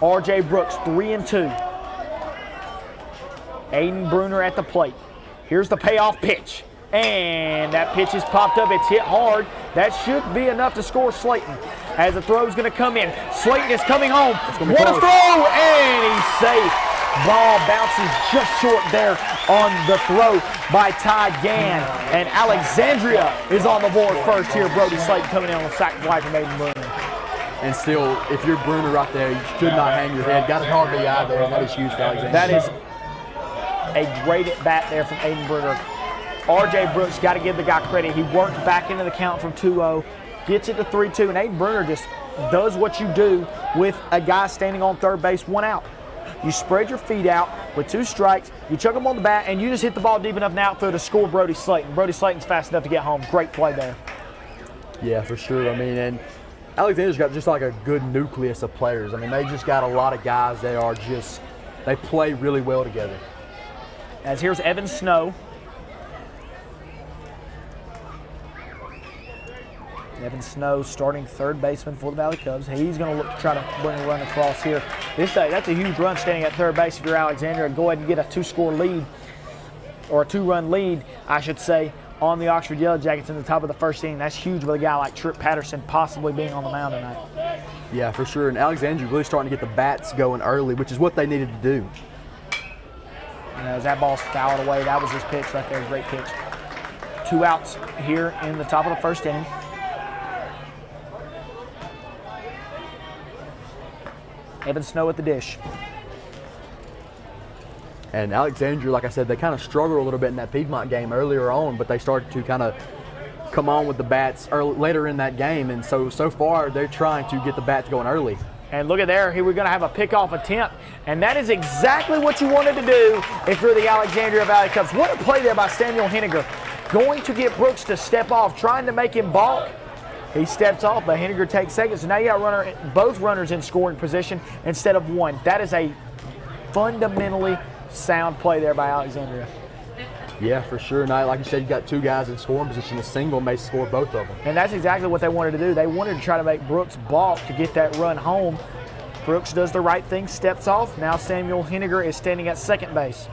R.J. Brooks, 3-2. Aiden Bruner at the plate. Here's the payoff pitch. And that pitch is popped up. It's hit hard. That should be enough to score Slayton. As the throw is going to come in. Slayton is coming home. What a throw! And he's safe. Ball bounces just short there on the throw by Ty Gann. And Alexandria is on the board first here. Brody Slayton coming in on a sac fly from Aiden Bruner. And still, if you're Bruner right there, you should not hang your head. Got a hard big eye there, and that is huge for Alexandria. That is a great at bat there from Aiden Bruner. R.J. Brooks, got to give the guy credit. He worked back into the count from 2-0, gets it to 3-2, and Aiden Bruner just does what you do with a guy standing on third base, 1 out. You spread your feet out with 2 strikes, you chuck them on the bat, and you just hit the ball deep enough in the outfield to score Brody Slayton. Brody Slayton's fast enough to get home. Great play there. Yeah, for sure. I mean, and Alexandria's got just like a good nucleus of players. I mean, they just got a lot of guys that are just they play really well together. As here's Evan Snow. Evan Snow, starting third baseman for the Valley Cubs. He's going to look to try to bring a run across here. That's a huge run standing at third base if you're Alexandria. Go ahead and get a two-score lead, or a two-run lead, I should say, on the Oxford Yellow Jackets in the top of the first inning. That's huge with a guy like Tripp Patterson possibly being on the mound tonight. Yeah, for sure. And Alexandria really starting to get the bats going early, which is what they needed to do. And as that ball's fouled away, that was his pitch right there. Great pitch. 2 outs here in the top of the first inning. Evan Snow at the dish. And Alexandria, like I said, they kind of struggled a little bit in that Piedmont game earlier on, but they started to kind of come on with the bats later in that game. And so far, they're trying to get the bats going early. And look at there, here we're going to have a pickoff attempt. And that is exactly what you wanted to do if you're the Alexandria Valley Cubs. What a play there by Samuel Henniger. Going to get Brooks to step off, trying to make him balk. He steps off, but Henniger takes second. So now you got both runners in scoring position instead of one. That is a fundamentally sound play there by Alexandria. Yeah, for sure. Now, like you said, you got 2 guys in scoring position. A single may score both of them. And that's exactly what they wanted to do. They wanted to try to make Brooks balk to get that run home. Brooks does the right thing, steps off. Now Samuel Henniger is standing at second base.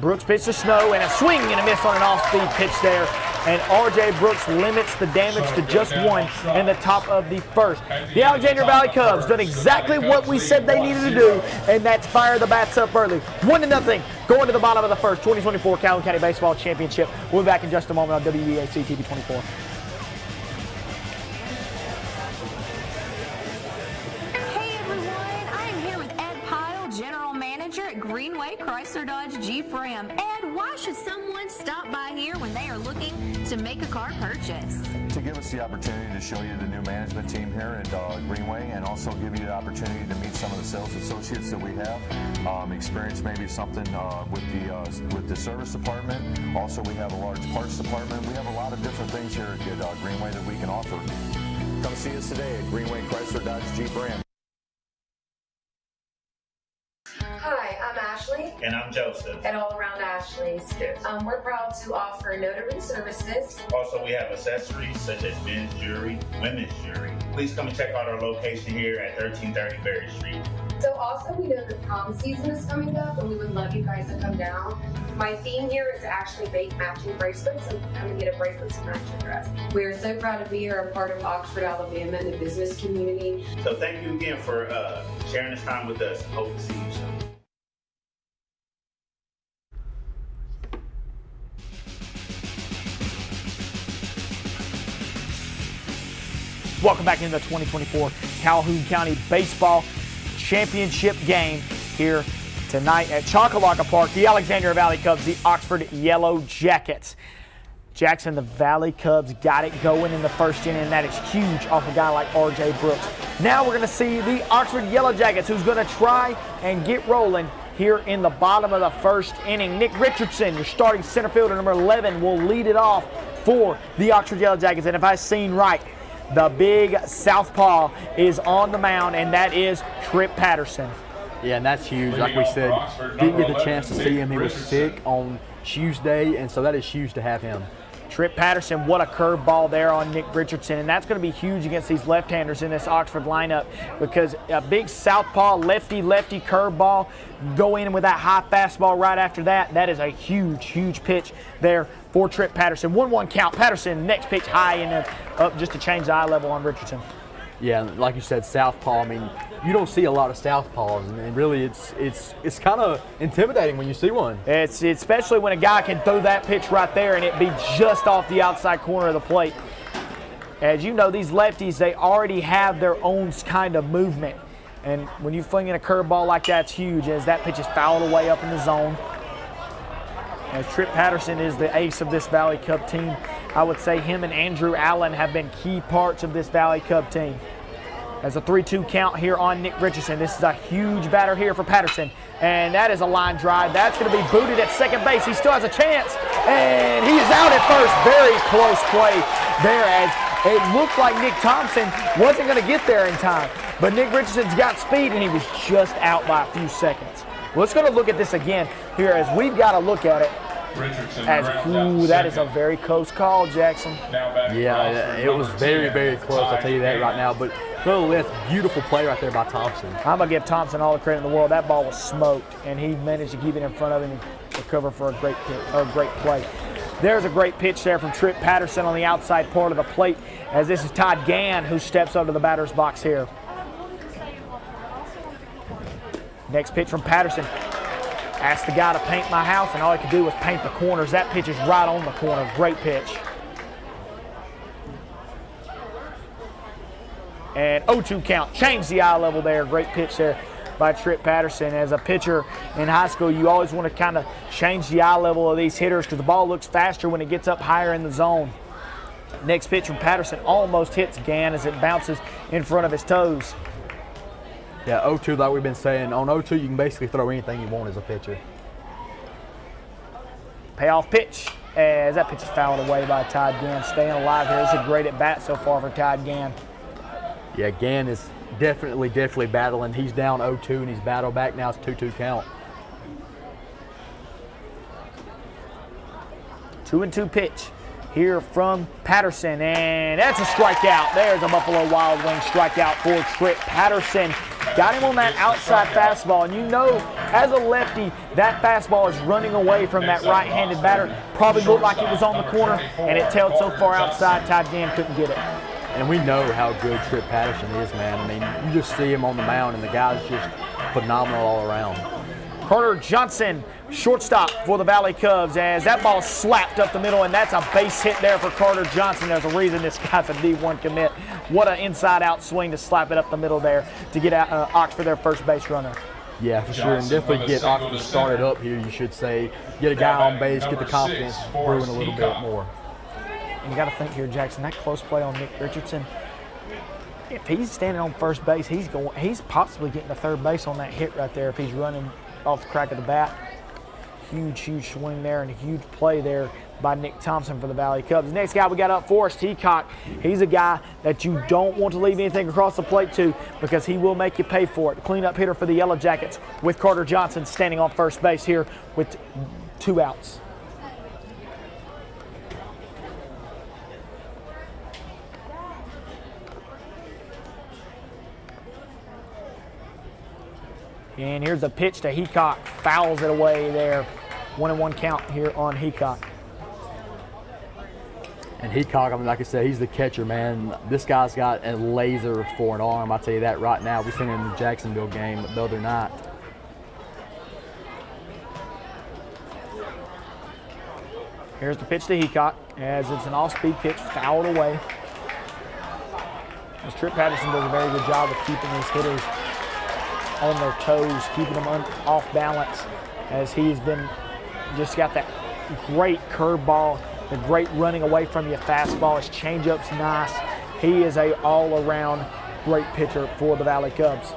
Brooks pitched to Snow, and a swing and a miss on an off-speed pitch there. And R.J. Brooks limits the damage to just 1 in the top of the first. The Alexandria Valley Cubs done exactly what we said they needed to do, and that's fire the bats up early. 1-0 going to the bottom of the first. 2024 Calhoun County Baseball Championship. We'll be back in just a moment on WEAC TV24. At Greenway Chrysler Dodge Jeep Ram. And why should someone stop by here when they are looking to make a car purchase? To give us the opportunity to show you the new management team here at Greenway, and also give you the opportunity to meet some of the sales associates that we have. Experience maybe something with the service department. Also, we have a large parts department. We have a lot of different things here at Greenway that we can offer. Come see us today at Greenway Chrysler Dodge Jeep Ram. Hi, I'm Ashley. And I'm Joseph. And all around Ashley's. Yes. We're proud to offer notary services. Also, we have accessories such as men's jewelry, women's jewelry. Please come and check out our location here at 1330 Berry Street. So also, we know the prom season is coming up, and we would love you guys to come down. My theme here is actually bake matching bracelets, so come and get a bracelet to match your dress. We are so proud to be here, a part of Oxford, Alabama, and the business community. So thank you again for sharing this time with us. Hope to see you soon. Welcome back into the 2024 Calhoun County Baseball Championship game here tonight at Chockalaka Park. The Alexandria Valley Cubs, the Oxford Yellow Jackets. Jackson, the Valley Cubs got it going in the first inning, and that is huge off a guy like R.J. Brooks. Now we're going to see the Oxford Yellow Jackets, who's going to try and get rolling here in the bottom of the first inning. Nick Richardson, your starting center fielder, number 11, will lead it off for the Oxford Yellow Jackets. And if I've seen right, the big southpaw is on the mound, and that is Tripp Patterson. Yeah, and that's huge. Like we said, didn't get the chance to see him. He was sick on Tuesday, and so that is huge to have him. Tripp Patterson, what a curveball there on Nick Richardson, and that's going to be huge against these left-handers in this Oxford lineup, because a big southpaw, lefty curveball, go in with that high fastball right after that. That is a huge pitch there for Tripp Patterson. 1-1 count. Patterson, next pitch high and up just to change the eye level on Richardson. Yeah, like you said, southpaw. I mean, you don't see a lot of southpaws, and really it's kind of intimidating when you see one. It's especially when a guy can throw that pitch right there and it be just off the outside corner of the plate. As you know, these lefties, they already have their own kind of movement, and when you fling in a curveball like that, it's huge. As that pitch is fouled away up in the zone. As Tripp Patterson is the ace of this Valley Cub team, I would say him and Andrew Allen have been key parts of this Valley Cub team. As a 3-2 count here on Nick Richardson. This is a huge batter here for Patterson. And that is a line drive. That's going to be booted at second base. He still has a chance. And he's out at first. Very close play there, as it looked like Nick Thompson wasn't going to get there in time. But Nick Richardson's got speed, and he was just out by a few seconds. Well, let's go to look at this again here as we've got to look at it. That is a very close call, Jackson. Yeah, it was very, very close, I'll tell you that right now. But nonetheless, beautiful play right there by Thompson. I'm going to give Thompson all the credit in the world. That ball was smoked, and he managed to keep it in front of him and recover for a great play. There's a great pitch there from Trip Patterson on the outside part of the plate, as this is Todd Gann who steps up to the batter's box here. Next pitch from Patterson. Asked the guy to paint my house, and all he could do was paint the corners. That pitch is right on the corner. Great pitch. And 0-2 count. Change the eye level there. Great pitch there by Trip Patterson. As a pitcher in high school, you always want to kind of change the eye level of these hitters because the ball looks faster when it gets up higher in the zone. Next pitch from Patterson almost hits Gann as it bounces in front of his toes. Yeah, 0-2, like we've been saying. On 0-2, you can basically throw anything you want as a pitcher. Payoff pitch as that pitch is fouled away by Todd Gann. Staying alive here. This is a great at bat so far for Todd Gann. Yeah, Gann is definitely battling. He's down 0-2 and he's battled back now. It's 2-2 count. 2-2 pitch here from Patterson, and that's a strikeout. There's a Buffalo Wild Wings strikeout for Trip Patterson. Got him on that outside fastball, and you know, as a lefty, that fastball is running away from that right-handed batter. Probably looked like it was on the corner, and it tailed so far outside, Todd Gann couldn't get it. And we know how good Trip Patterson is, man. I mean, you just see him on the mound, and the guy's just phenomenal all around. Carter Johnson, shortstop for the Valley Cubs, as that ball slapped up the middle, and that's a base hit there for Carter Johnson. There's a reason this guy's a D1 commit. What an inside-out swing to slap it up the middle there to get Oxford their first base runner. Yeah, for sure, and definitely get Oxford started up here, you should say. Get a guy on base, get the confidence brewing a little bit more. And you got to think here, Jackson, that close play on Nick Richardson, if he's standing on first base, he's possibly getting to third base on that hit right there if he's running off the crack of the bat. Huge swing there and a huge play there by Nick Thompson for the Valley Cubs. The next guy we got up, Forrest Heacock. He's a guy that you don't want to leave anything across the plate to because he will make you pay for it. The cleanup hitter for the Yellow Jackets with Carter Johnson standing on first base here with 2 outs. And here's a pitch to Heacock. Fouls it away there. 1-1 count here on Heacock. And Heacock, I mean, like I said, he's the catcher, man. This guy's got a laser for an arm. I'll tell you that right now. We've seen him in the Jacksonville game the other night. Here's the pitch to Heacock as it's an off-speed pitch, fouled away. As Trip Patterson does a very good job of keeping these hitters on their toes, keeping them off balance, as he's been just got that great curveball, the great running away from you fastball. His changeup's nice. He is a all-around great pitcher for the Valley Cubs.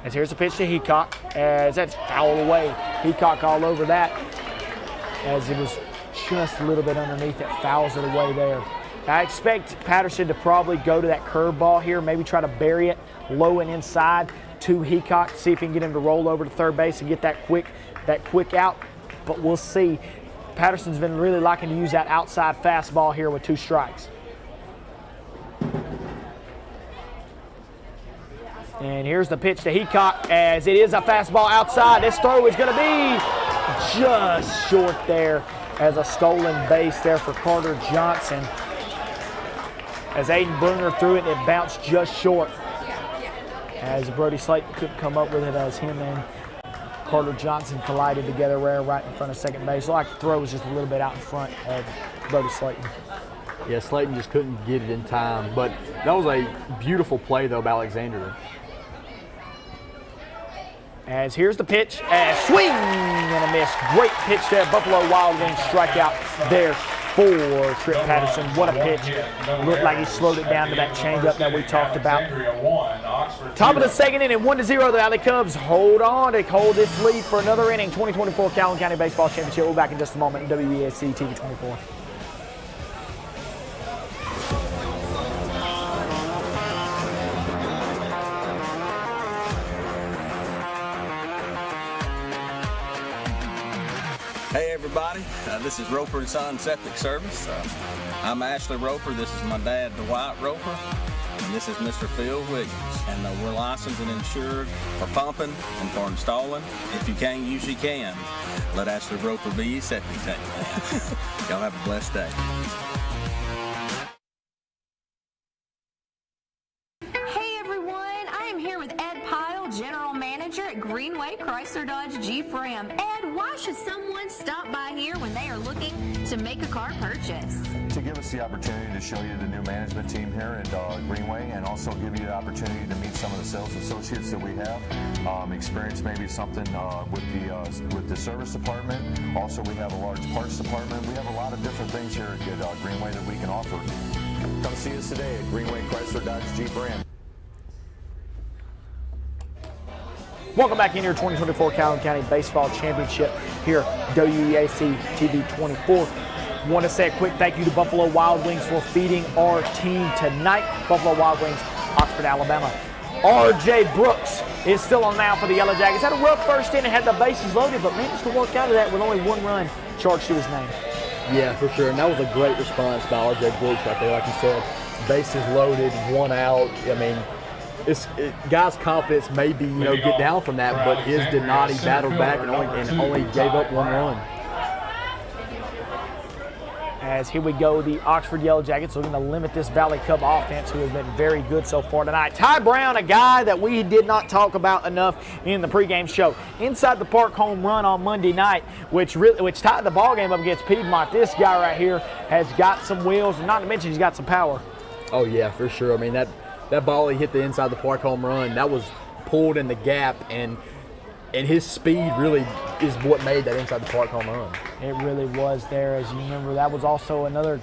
As here's the pitch to Heacock, as that's fouled away. Heacock all over that, as it was just a little bit underneath it, fouls it away there. I expect Patterson to probably go to that curveball here, maybe try to bury it low and inside to Heacock, see if he can get him to roll over to third base and get that quick out. But we'll see. Patterson's been really liking to use that outside fastball here with 2 strikes. And here's the pitch to Heacock, as it is a fastball outside. This throw is going to be just short there, as a stolen base there for Carter Johnson. As Aiden Bruner threw it, it bounced just short. As Brody Slayton couldn't come up with it, as him and Carter Johnson collided together right in front of second base. So like the throw was just a little bit out in front of Brody Slayton. Yeah, Slayton just couldn't get it in time. But that was a beautiful play, though, by Alexander. As here's the pitch, swing and a miss. Great pitch there. Buffalo Wild Wings strikeout there for Trip Patterson. What a pitch. Looked like he slowed it down to that changeup that we talked about. Top of the second inning, 1-0. The Valley Cubs hold on to hold this lead for another inning. 2024 Calhoun County Baseball Championship. We'll be back in just a moment in WEAC TV24. Hey everybody, this is Roper & Son Septic Service. I'm Ashley Roper, this is my dad Dwight Roper, and this is Mr. Phil Wiggins. And we're licensed and insured for pumping and for installing. If you can't use, you can. Let Ashley Roper be your septic tank man. Y'all have a blessed day. Hey everyone, I am here with Ed Pyle, General Manager at Greenway Chrysler Dodge Jeep Ram. Ed, why should someone stop by here when they are looking to make a car purchase? To give us the opportunity to show you the new management team here at Greenway, and also give you the opportunity to meet some of the sales associates that we have. Experience maybe something with the service department. Also, we have a large parts department. We have a lot of different things here at Greenway that we can offer. Come see us today at Greenway Chrysler Dodge Jeep Ram. Welcome back in your 2024 Calhoun County Baseball Championship here, WEAC TV24. Want to say a quick thank you to Buffalo Wild Wings for feeding our team tonight. Buffalo Wild Wings, Oxford, Alabama. R.J. Brooks is still on now for the Yellow Jackets. Had a rough first inning, had the bases loaded, but managed to work out of that with only one run charged to his name. Yeah, for sure. And that was a great response by R.J. Brooks right there. Like you said, bases loaded, one out. I mean, guys' confidence maybe get down from that, but his did not. He battled back and only gave up one run. As here we go, the Oxford Yellow Jackets looking to limit this Valley Cub offense, who has been very good so far tonight. Ty Brown, a guy that we did not talk about enough in the pregame show. Inside the park home run on Monday night, which tied the ball game up against Piedmont. This guy right here has got some wheels, and not to mention he's got some power. Oh yeah, for sure. I mean that ball he hit the inside the park home run, that was pulled in the gap, and his speed really is what made that inside the park home run. It really was there. As you remember, that was also another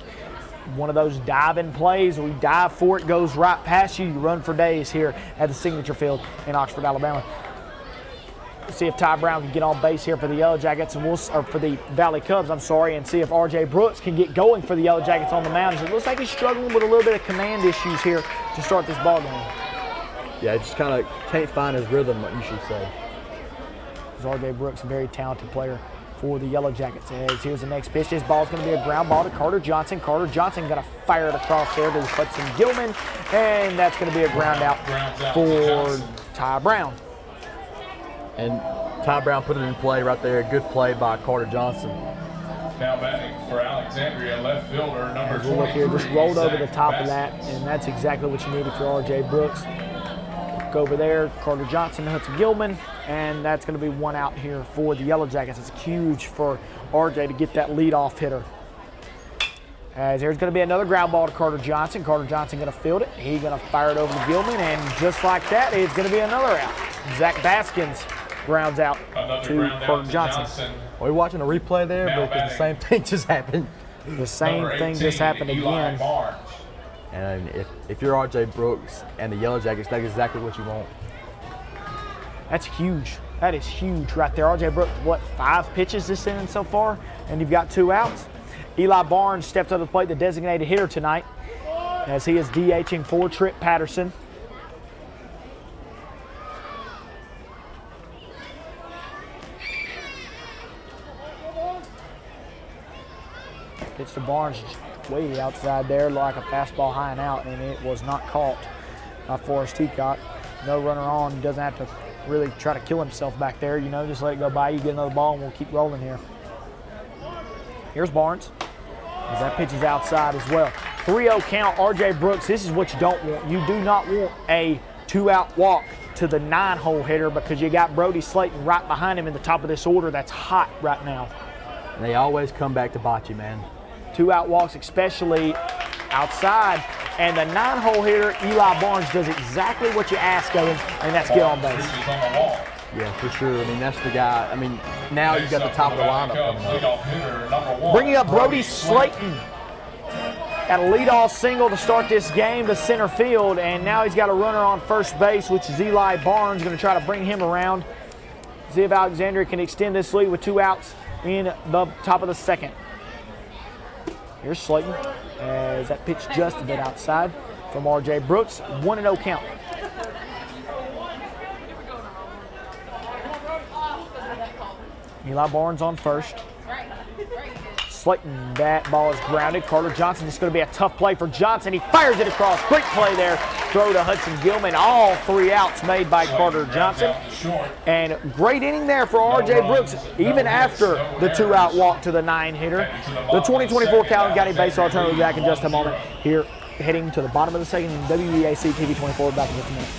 one of those diving plays where you dive for it, goes right past you, you run for days here at the Signature Field in Oxford, Alabama. We'll see if Ty Brown can get on base here for the Yellow Jackets, or for the Valley Cubs, and see if R.J. Brooks can get going for the Yellow Jackets on the mound. It looks like he's struggling with a little bit of command issues here to start this ball game. Yeah, just kind of can't find his rhythm, you should say. R.J. Brooks, a very talented player for the Yellow Jackets. As here's the next pitch. This ball is going to be a ground ball to Carter Johnson. Carter Johnson going to fire it across there to Hudson Gilman, and that's going to be a ground out for Ty Brown. And Ty Brown put it in play right there. Good play by Carter Johnson. Now batting for Alexandria, left fielder number 23. Look here, just rolled over the top of that, and that's exactly what you needed for R.J. Brooks. Go over there, Carter Johnson, Hudson Gilman, and that's going to be one out here for the Yellow Jackets. It's huge for R.J. to get that leadoff hitter. As there's going to be another ground ball to Carter Johnson. Carter Johnson going to field it. He's going to fire it over to Gilman, and just like that, it's going to be another out. Zach Baskins grounds out to Carter Johnson. We're watching a replay there, because the same thing just happened. The same thing just happened again. And if you're R.J. Brooks and the Yellow Jackets, that's exactly what you want. That's huge. That is huge right there. R.J. Brooks, 5 pitches this inning so far, and you've got 2 outs. Eli Barnes stepped up to the plate, the designated hitter tonight, as he is DHing for Trip Patterson. Pitch to Barnes way outside there, like a fastball high and out, and it was not caught by Forrest Teacott. No runner on. He doesn't have to really try to kill himself back there. Just let it go by. You get another ball, and we'll keep rolling here. Here's Barnes. As that pitch is outside as well. 3-0 count, R.J. Brooks. This is what you don't want. You do not want a 2-out walk to the 9-hole hitter, because you got Brody Slayton right behind him in the top of this order. That's hot right now. And they always come back to bite you, man. 2-out walks, especially outside. And the 9-hole hitter, Eli Barnes, does exactly what you ask of him, and that's get on base. Yeah, for sure. I mean, that's the guy. I mean, now you've got the top of the lineup coming up. Bringing up Brody Slayton at a leadoff single to start this game to center field, and now he's got a runner on first base, which is Eli Barnes. Going to try to bring him around. See if Alexandria can extend this lead with 2 outs in the top of the second. Here's Slayton, as that pitch just a bit outside from R.J. Brooks. 1-0 count. Eli Barnes on first. Slayton, that ball is grounded. Carter Johnson, it's going to be a tough play for Johnson. He fires it across. Great play there. Throw to Hudson Gilman. All 3 outs made by Carter Johnson. And great inning there for R.J. Brooks, even after the 2-out walk to the 9-hitter. The 2024 Calhoun County Baseball Tournament will be back in just a moment. Here, heading to the bottom of the second in WEAC TV24. Back in just a minute.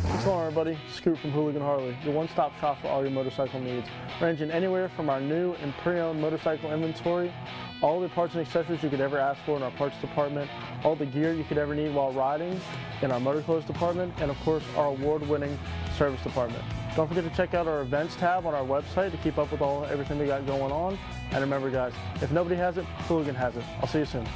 What's going on, everybody? Scoot from Hooligan Harley, your one-stop shop for all your motorcycle needs, ranging anywhere from our new and pre-owned motorcycle inventory, all the parts and accessories you could ever ask for in our parts department, all the gear you could ever need while riding in our motor clothes department, and of course our award-winning service department. Don't forget to check out our events tab on our website to keep up with everything we got going on. And remember, guys, if nobody has it, Hooligan has it. I'll see you soon.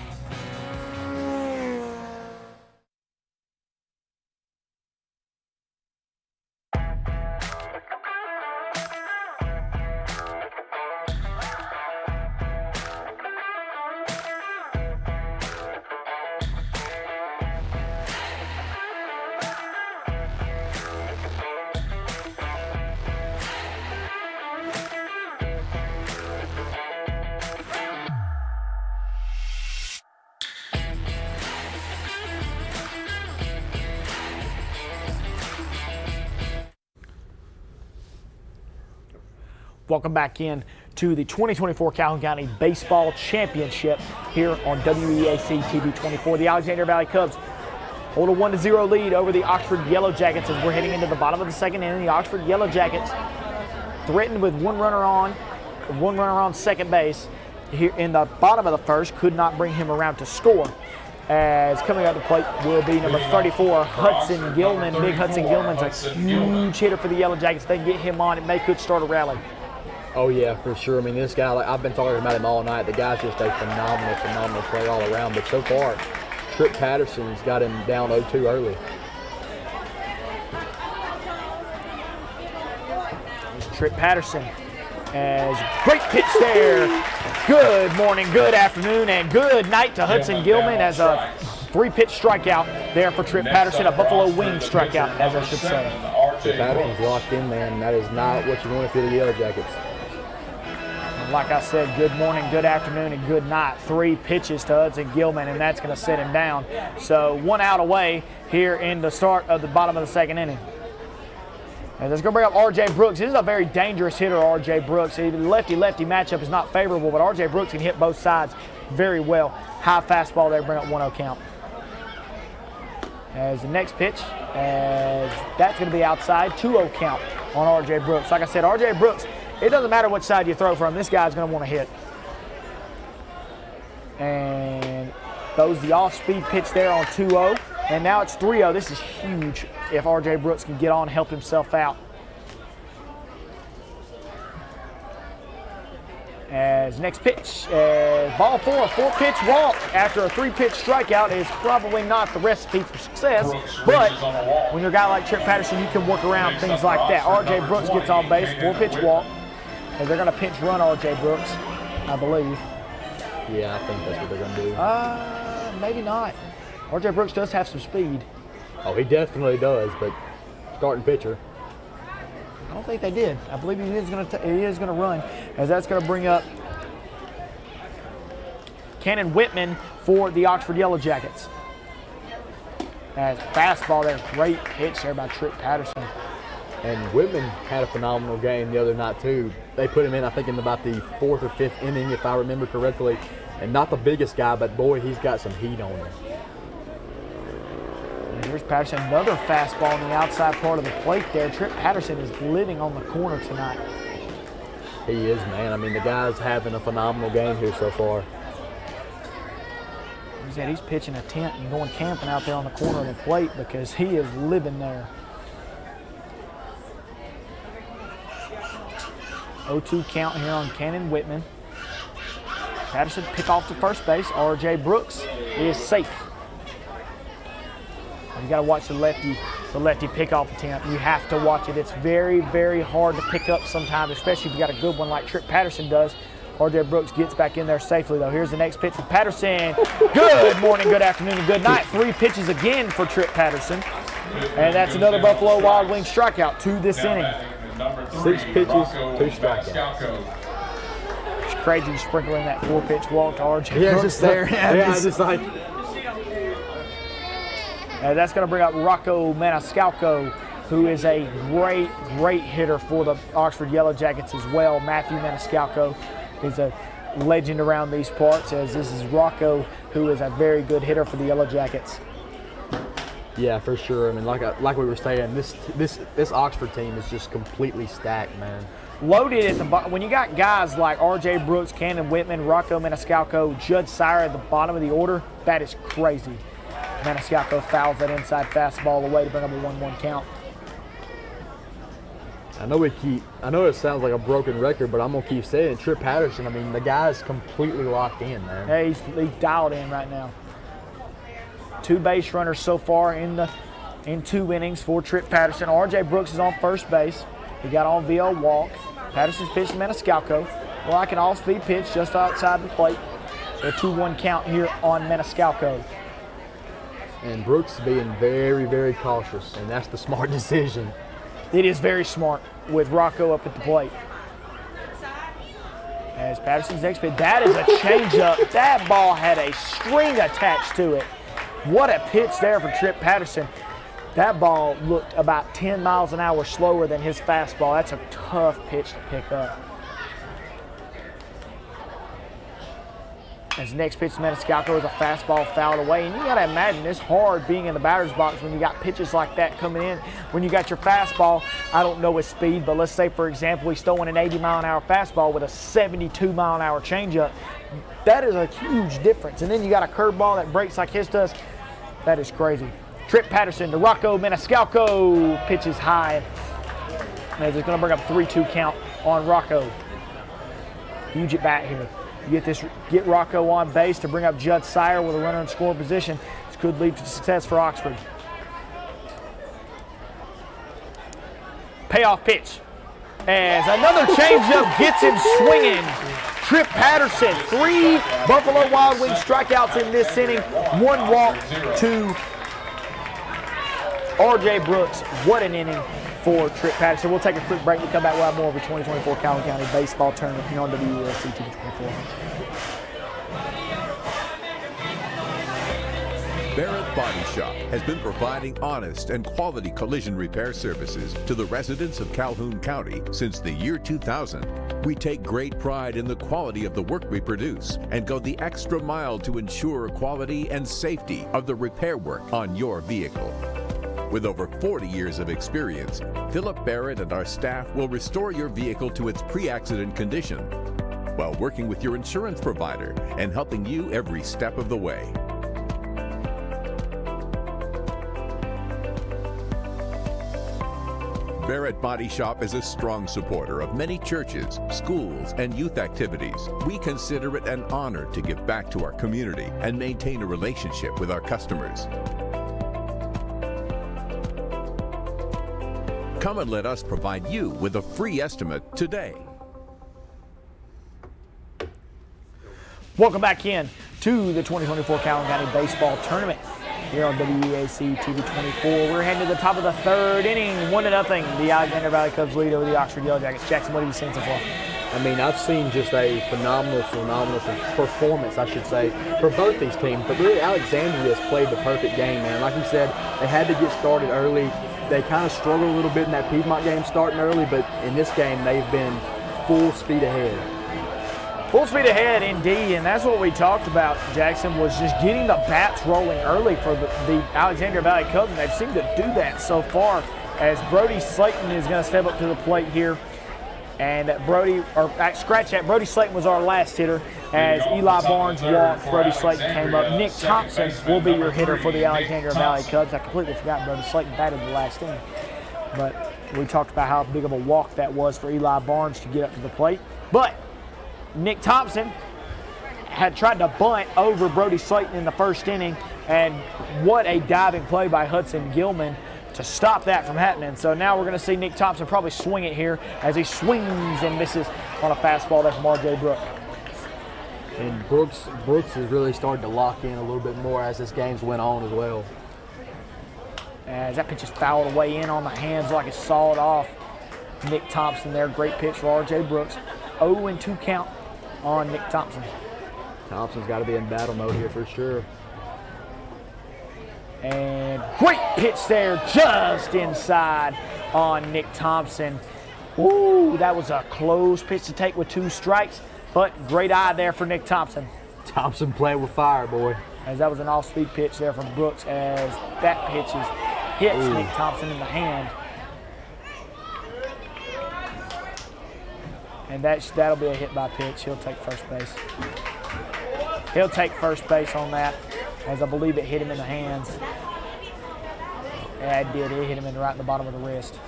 Welcome back in to the 2024 Calhoun County Baseball Championship here on WEAC TV24. The Alexander Valley Cubs hold a 1-0 lead over the Oxford Yellow Jackets as we're heading into the bottom of the second inning. The Oxford Yellow Jackets threatened with one runner on second base here in the bottom of the first, could not bring him around to score. As coming out to the plate will be number 34, Hudson Gilman. Big Hudson Gilman's a huge hitter for the Yellow Jackets. They can get him on, it could start a rally. Oh yeah, for sure. I mean, this guy, like, I've been talking about him all night. The guy's just a phenomenal player all around. But so far, Trip Patterson's got him down 0-2 early. There's Trip Patterson. As great pitch there. Good morning, good afternoon, and good night to Hudson Gilman as a 3-pitch strikeout there for Trip Patterson, a Buffalo Wing strikeout, as I should say. Trip Patterson's locked in, man. That is not what you want if you're the Yellow Jackets. Like I said, good morning, good afternoon, and good night. 3 pitches to Hudson Gilman, and that's going to set him down. So 1 out away here in the start of the bottom of the second inning. And that's going to bring up R.J. Brooks. This is a very dangerous hitter, R.J. Brooks. The lefty-lefty matchup is not favorable, but R.J. Brooks can hit both sides very well. High fastball there, bring up 1-0 count. As the next pitch, as that's going to be outside, 2-0 count on R.J. Brooks. Like I said, R.J. Brooks, it doesn't matter which side you throw from, this guy's going to want to hit. And throws the off-speed pitch there on 2-0. And now it's 3-0. This is huge if R.J. Brooks can get on and help himself out. As next pitch, ball 4, a 4-pitch walk after a 3-pitch strikeout is probably not the recipe for success, but when you're a guy like Trip Patterson, you can work around things like that. R.J. Brooks gets on base, 4-pitch walk, and they're going to pinch run R.J. Brooks, I believe. Yeah, I think that's what they're going to do. Maybe not. R.J. Brooks does have some speed. Oh, he definitely does, but starting pitcher. I don't think they did. I believe he is going to run, as that's going to bring up Cannon Whitman for the Oxford Yellow Jackets. As fastball there, great pitch there by Trip Patterson. And Whitman had a phenomenal game the other night too. They put him in, I think, in about the 4th or 5th inning, if I remember correctly. And not the biggest guy, but boy, he's got some heat on him. And here's Patterson, another fastball on the outside part of the plate there. Trip Patterson is living on the corner tonight. He is, man. I mean, the guy's having a phenomenal game here so far. He said he's pitching a tent and going camping out there on the corner of the plate because he is living there. 0-2 count here on Cannon Whitman. Patterson pick off to first base. R.J. Brooks is safe. And you got to watch the lefty pickoff attempt. You have to watch it. It's very, very hard to pick up sometimes, especially if you got a good one like Trip Patterson does. R.J. Brooks gets back in there safely, though. Here's the next pitch for Patterson. Good morning, good afternoon, and good night. 3 pitches again for Trip Patterson. And that's another Buffalo Wild Wings strikeout to this inning. 6 pitches, 2 strikeouts. It's crazy sprinkling that 4-pitch walk to R.J. Yeah, Brooks just there. just like. And that's going to bring up Rocco Maniscalco, who is a great hitter for the Oxford Yellow Jackets as well. Matthew Maniscalco is a legend around these parts, as this is Rocco, who is a very good hitter for the Yellow Jackets. Yeah, for sure. I mean, like we were saying, this Oxford team is just completely stacked, man. Loaded at the bottom. When you got guys like R.J. Brooks, Cannon Whitman, Rocco Maniscalco, Judd Sire at the bottom of the order, that is crazy. Maniscalco fouls that inside fastball away to bring up a 1-1 count. I know it sounds like a broken record, but I'm gonna keep saying it. Trip Patterson, I mean, the guy's completely locked in, man. Hey, he's dialed in right now. 2 base runners so far in 2 innings for Trip Patterson. R.J. Brooks is on first base. He got on via a walk. Patterson's pitch to Maniscalco. Like an off-speed pitch just outside the plate. So a 2-1 count here on Maniscalco. And Brooks being very cautious, and that's the smart decision. It is very smart with Rocco up at the plate. As Patterson's next pitch, that is a changeup. That ball had a string attached to it. What a pitch there for Trip Patterson. That ball looked about 10 miles an hour slower than his fastball. That's a tough pitch to pick up. As the next pitch to Maniscalco is a fastball fouled away. And you got to imagine it's hard being in the batter's box when you got pitches like that coming in. When you got your fastball, I don't know his speed, but let's say, for example, he's throwing an 80-mile-an-hour fastball with a 72-mile-an-hour changeup. That is a huge difference. And then you got a curveball that breaks like his does. That is crazy. Trip Patterson to Rocco Maniscalco. Pitches high. As it's going to bring up a 3-2 count on Rocco. Huge at bat here. You get Rocco on base to bring up Judd Sire with a runner in scoring position. This could lead to success for Oxford. Payoff pitch. As another changeup gets him swinging. Trip Patterson, 3 Buffalo Wild Wings strikeouts in this inning. 1 walk to R.J. Brooks. What an inning for Trip Patterson. We'll take a quick break. We'll come back. We'll have more of a 2024 Calhoun County baseball tournament here on WESC TV24. Barrett Body Shop has been providing honest and quality collision repair services to the residents of Calhoun County since the year 2000. We take great pride in the quality of the work we produce and go the extra mile to ensure quality and safety of the repair work on your vehicle. With over 40 years of experience, Philip Barrett and our staff will restore your vehicle to its pre-accident condition while working with your insurance provider and helping you every step of the way. Barrett Body Shop is a strong supporter of many churches, schools, and youth activities. We consider it an honor to give back to our community and maintain a relationship with our customers. Come and let us provide you with a free estimate today. Welcome back in to the 2024 Calhoun County Baseball Tournament here on WEAC TV24. We're heading to the top of the 3rd inning, 1-0. The Alexander Valley Cubs lead over the Oxford Yellow Jackets. Jackson, what have you seen so far? I mean, I've seen just a phenomenal performance, I should say, for both these teams. But really, Alexandria has played the perfect game, man. Like you said, they had to get started early. They kind of struggled a little bit in that Piedmont game starting early, but in this game, they've been full speed ahead. Full speed ahead, indeed, and that's what we talked about, Jackson, was just getting the bats rolling early for the Alexandria Valley Cubs, and they've seemed to do that so far as Brody Slayton is going to step up to the plate here. And Brody Slayton was our last hitter as Eli Barnes walked. Brody Slayton came up. Nick Thompson will be your hitter for the Alexandria Valley Cubs. I completely forgot Brody Slayton batted the last inning. But we talked about how big of a walk that was for Eli Barnes to get up to the plate. But Nick Thompson had tried to bunt over Brody Slayton in the first inning, and what a diving play by Hudson Gilman to stop that from happening. So now we're going to see Nick Thompson probably swing it here as he swings and misses on a fastball there from R.J. Brooks. And Brooks is really starting to lock in a little bit more as this game's went on as well. As that pitch is fouled away in on the hands like it's sawed off. Nick Thompson there, great pitch for R.J. Brooks. 0-2 count on Nick Thompson. Thompson's got to be in battle mode here for sure. And great pitch there, just inside on Nick Thompson. Ooh, that was a close pitch to take with 2 strikes, but great eye there for Nick Thompson. Thompson playing with fire, boy. As that was an off-speed pitch there from Brooks as that pitch hits Nick Thompson in the hand. And that'll be a hit by pitch. He'll take first base. He'll take first base on that, as I believe it hit him in the hands. Yeah, it did. It hit him right in the bottom of the wrist.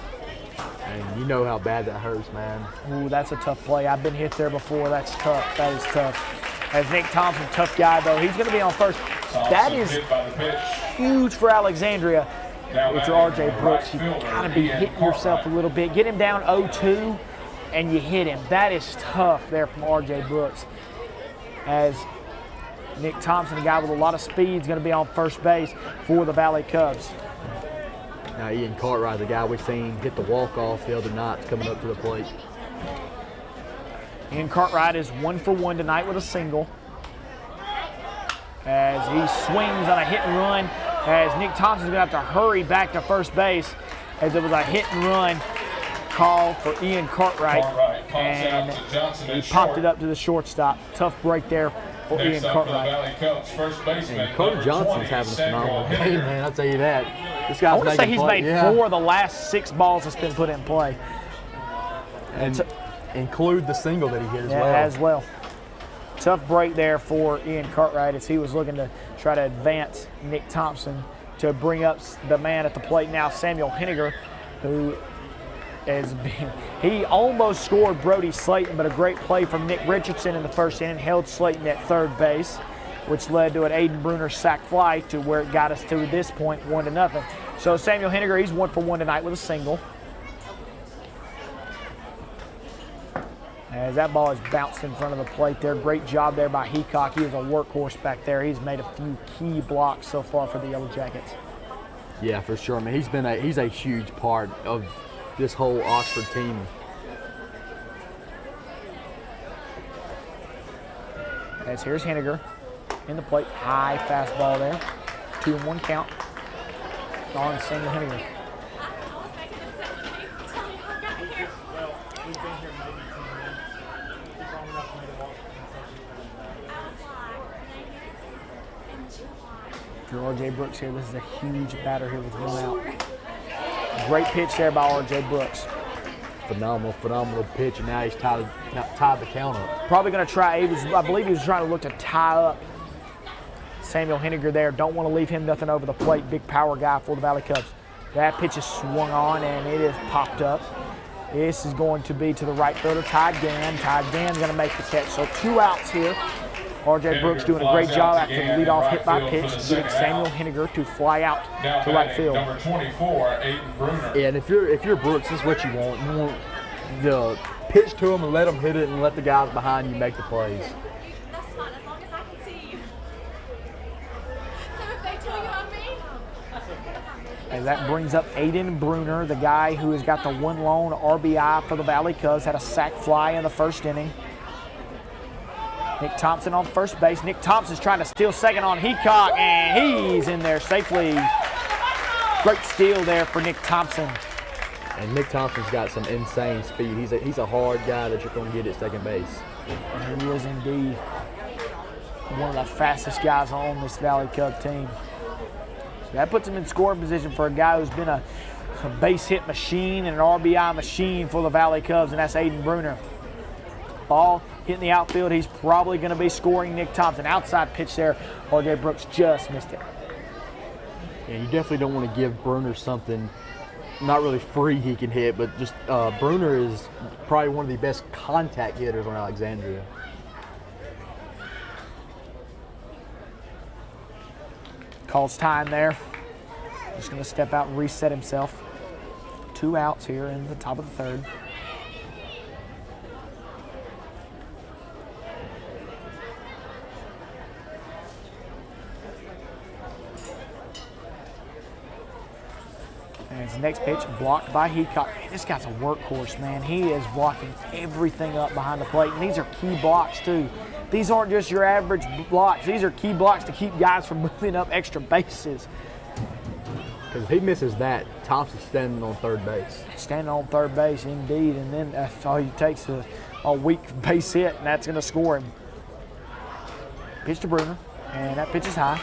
And you know how bad that hurts, man. Ooh, that's a tough play. I've been hit there before. That's tough. That is tough. As Nick Thompson, tough guy, though. He's going to be on first. That is huge for Alexandria. With your R.J. Brooks, you got to be hitting yourself a little bit. Get him down 0-2, and you hit him. That is tough there from R.J. Brooks. As Nick Thompson, a guy with a lot of speed, is going to be on first base for the Valley Cubs. Now Ian Cartwright, the guy we've seen hit the walk-off the other night, coming up to the plate. Ian Cartwright is 1 for 1 tonight with a single. As he swings on a hit and run, as Nick Thompson's going to have to hurry back to first base, as it was a hit and run call for Ian Cartwright. And he popped it up to the shortstop. Tough break there for Ian Cartwright. And Carter Johnson's having a phenomenal game, man. I'll tell you that. This guy's I want to say he's made yeah. 4 of the last 6 balls that's been put in play. And include the single that he hit as well. Tough break there for Ian Cartwright as he was looking to try to advance Nick Thompson to bring up the man at the plate now, Samuel Henniger, who he almost scored Brody Slayton, but a great play from Nick Richardson in the first inning held Slayton at third base, which led to an Aiden Bruner sac fly to where it got us to this point, 1-0. So Samuel Henniger, he's 1 for 1 tonight with a single. As that ball is bounced in front of the plate there. Great job there by Heacock. He is a workhorse back there. He's made a few key blocks so far for the Yellow Jackets. Yeah, for sure. I mean, he's a huge part of this whole Oxford team. As here's Henniger in the plate. High fastball there. 2-1 count on Samuel Henniger. For R.J. Brooks here, this is a huge batter here with 1 out. Great pitch there by R.J. Brooks. Phenomenal pitch, and now he's tied the count up. Probably going to try, I believe he was trying to look to tie up Samuel Henniger there. Don't want to leave him nothing over the plate. Big power guy for the Valley Cubs. That pitch is swung on, and it is popped up. This is going to be to the right fielder, Ty Gann. Ty Gann's going to make the catch. So 2 outs here. R.J. Brooks doing a great job after the leadoff hit by pitch, getting Samuel Henniger to fly out to right field. Number 24, Aiden Bruner. Yeah, and if you're Brooks, this is what you want. You want the pitch to him and let him hit it and let the guys behind you make the plays. That's fine, as long as I can see you. So if they tell you I'm me? And that brings up Aiden Bruner, the guy who has got the 1 lone RBI for the Valley Cubs, had a sac fly in the first inning. Nick Thompson on first base. Nick Thompson's trying to steal second on Heacock, and he's in there safely. Great steal there for Nick Thompson. And Nick Thompson's got some insane speed. He's a hard guy that you're going to get at second base. And he is indeed one of the fastest guys on this Valley Cub team. So that puts him in scoring position for a guy who's been a base hit machine and an RBI machine for the Valley Cubs, and that's Aiden Bruner. Ball hitting the outfield. He's probably going to be scoring Nick Thompson. Outside pitch there. R.J. Brooks just missed it. Yeah, you definitely don't want to give Bruner something not really free he can hit, but just Bruner is probably one of the best contact hitters on Alexandria. Calls time there. Just going to step out and reset himself. 2 outs here in the top of the third. As the next pitch blocked by Heacock. Man, this guy's a workhorse, man. He is blocking everything up behind the plate, and these are key blocks too. These aren't just your average blocks. These are key blocks to keep guys from moving up extra bases. Because if he misses that, Thompson's standing on third base. Standing on third base, indeed, and then that's all he takes a weak base hit, and that's going to score him. Pitch to Bruner, and that pitch is high.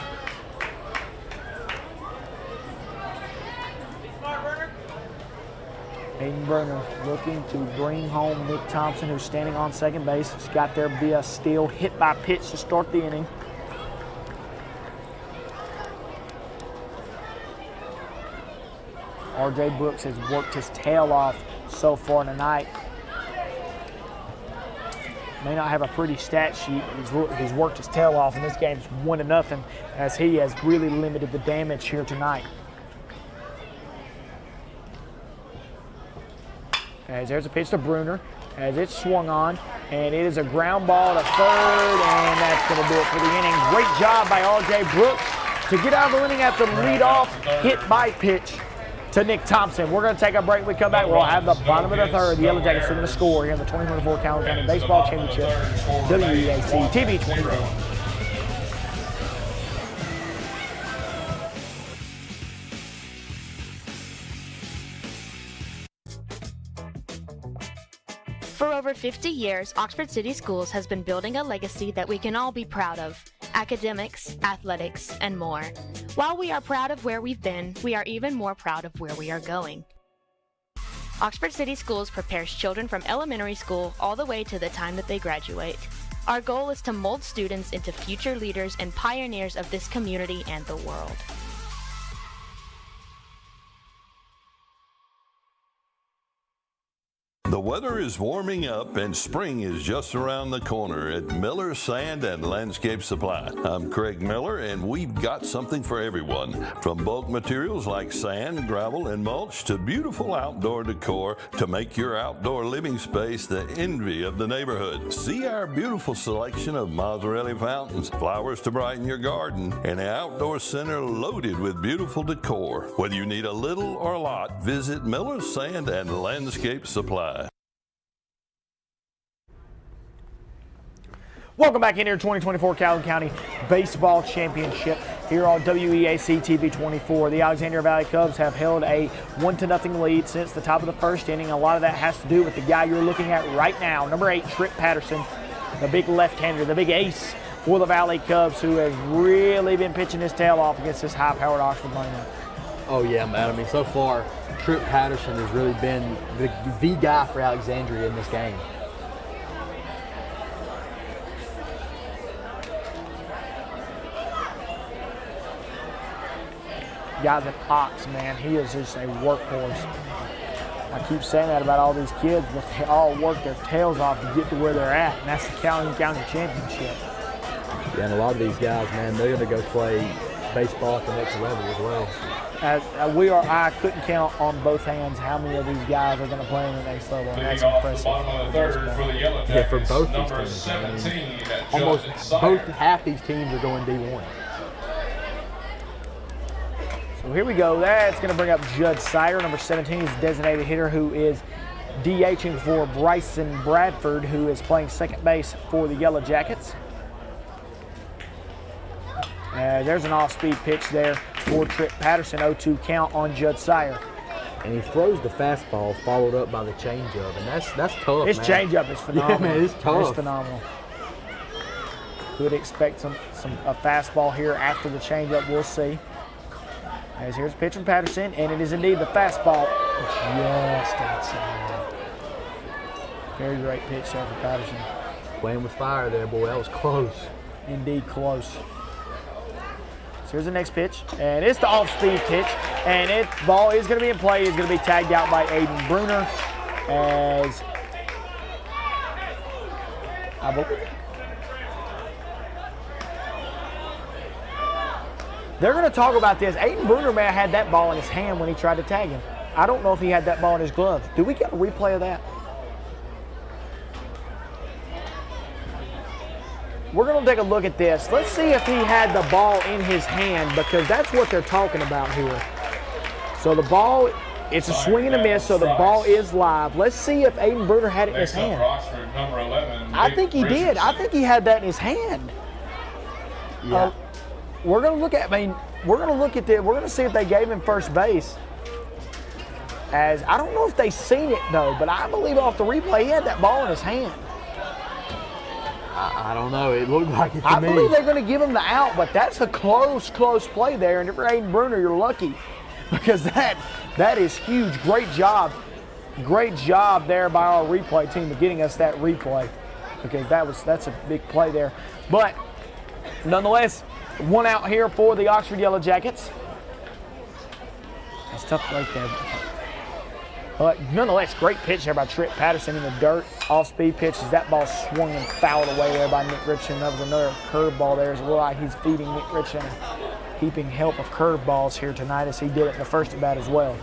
Aiden Bruner looking to bring home Nick Thompson, who's standing on second base. He's got there via steal, hit by pitch to start the inning. R.J. Brooks has worked his tail off so far tonight. May not have a pretty stat sheet, but he's worked his tail off, and this game's 1-0 as he has really limited the damage here tonight. As there's a pitch to Bruner, as it's swung on, and it is a ground ball to third, and that's going to do it for the inning. Great job by R.J. Brooks to get out of the inning after leadoff hit by pitch to Nick Thompson. We're going to take a break. When we come back, we'll have the bottom of the third. The Yellow Jackets looking to score here in the 2024 Calhoun County Baseball Championship, WEAC TV24. For over 50 years, Oxford City Schools has been building a legacy that we can all be proud of. Academics, athletics, and more. While we are proud of where we've been, we are even more proud of where we are going. Oxford City Schools prepares children from elementary school all the way to the time that they graduate. Our goal is to mold students into future leaders and pioneers of this community and the world. The weather is warming up and spring is just around the corner at Miller Sand and Landscape Supply. I'm Craig Miller, and we've got something for everyone. From bulk materials like sand, gravel, and mulch to beautiful outdoor decor to make your outdoor living space the envy of the neighborhood. See our beautiful selection of Mazzarelli fountains, flowers to brighten your garden, and an outdoor center loaded with beautiful decor. Whether you need a little or a lot, visit Miller Sand and Landscape Supply. Welcome back into your 2024 Calhoun County Baseball Championship here on WEAC TV24. The Alexandria Valley Cubs have held a 1-0 lead since the top of the first inning. A lot of that has to do with the guy you're looking at right now, number 8, Tripp Patterson, the big left-hander, the big ace for the Valley Cubs, who has really been pitching his tail off against this high-powered Oxford lineup. Oh yeah, man. I mean, so far, Tripp Patterson has really been the guy for Alexandria in this game. Guy's an ox, man. He is just a workhorse. I keep saying that about all these kids, but they all work their tails off to get to where they're at, and that's the Calhoun County Championship. Yeah, and a lot of these guys, man, they're going to go play baseball at the next level as well. I couldn't count on both hands how many of these guys are going to play in the next level, and that's impressive. Yeah, for both these teams. I mean, almost half these teams are going D1. So here we go. That's going to bring up Judd Sire, number 17, is designated hitter, who is DHing for Bryson Bradford, who is playing second base for the Yellow Jackets. There's an off-speed pitch there for Tripp Patterson, 0-2 count on Judd Sire. And he throws the fastball followed up by the changeup, and that's tough. His changeup is phenomenal. Yeah, man, it's tough. It's phenomenal. Could expect a fastball here after the changeup. We'll see. As here's a pitch from Patterson, and it is indeed the fastball just outside. Very great pitch there for Patterson. Playing with fire there, boy. That was close. Indeed close. So here's the next pitch, and it's the off-speed pitch, and ball is going to be in play. It's going to be tagged out by Aiden Bruner, as I believe they're going to talk about this. Aiden Bruner may have had that ball in his hand when he tried to tag him. I don't know if he had that ball in his glove. Do we get a replay of that? We're going to take a look at this. Let's see if he had the ball in his hand, because that's what they're talking about here. So the ball It's a swing and a miss, so the ball is live. Let's see if Aiden Bruner had it in his hand. Oxford, number 11, I think he did. I think he had that in his hand. Yeah. We're going to look at, we're going to look at we're going to see if they gave him first base. As I don't know if they seen it though, but I believe off the replay he had that ball in his hand. I don't know. It looked like it to I me. believe they're going to give him the out, but that's a close play there. And if you're Aiden Bruner, you're lucky because that is huge. Great job there by our replay team of getting us that replay because that's a big play there. But nonetheless, one out here for the Oxford Yellow Jackets. That's tough right there. But nonetheless, great pitch there by Trent Patterson in the dirt. Off-speed pitches. That ball swung and fouled away there by Nick Richardson. That was another curveball there. It's like he's feeding Nick Richardson a heaping help of curveballs here tonight as he did it in the first at bat as well.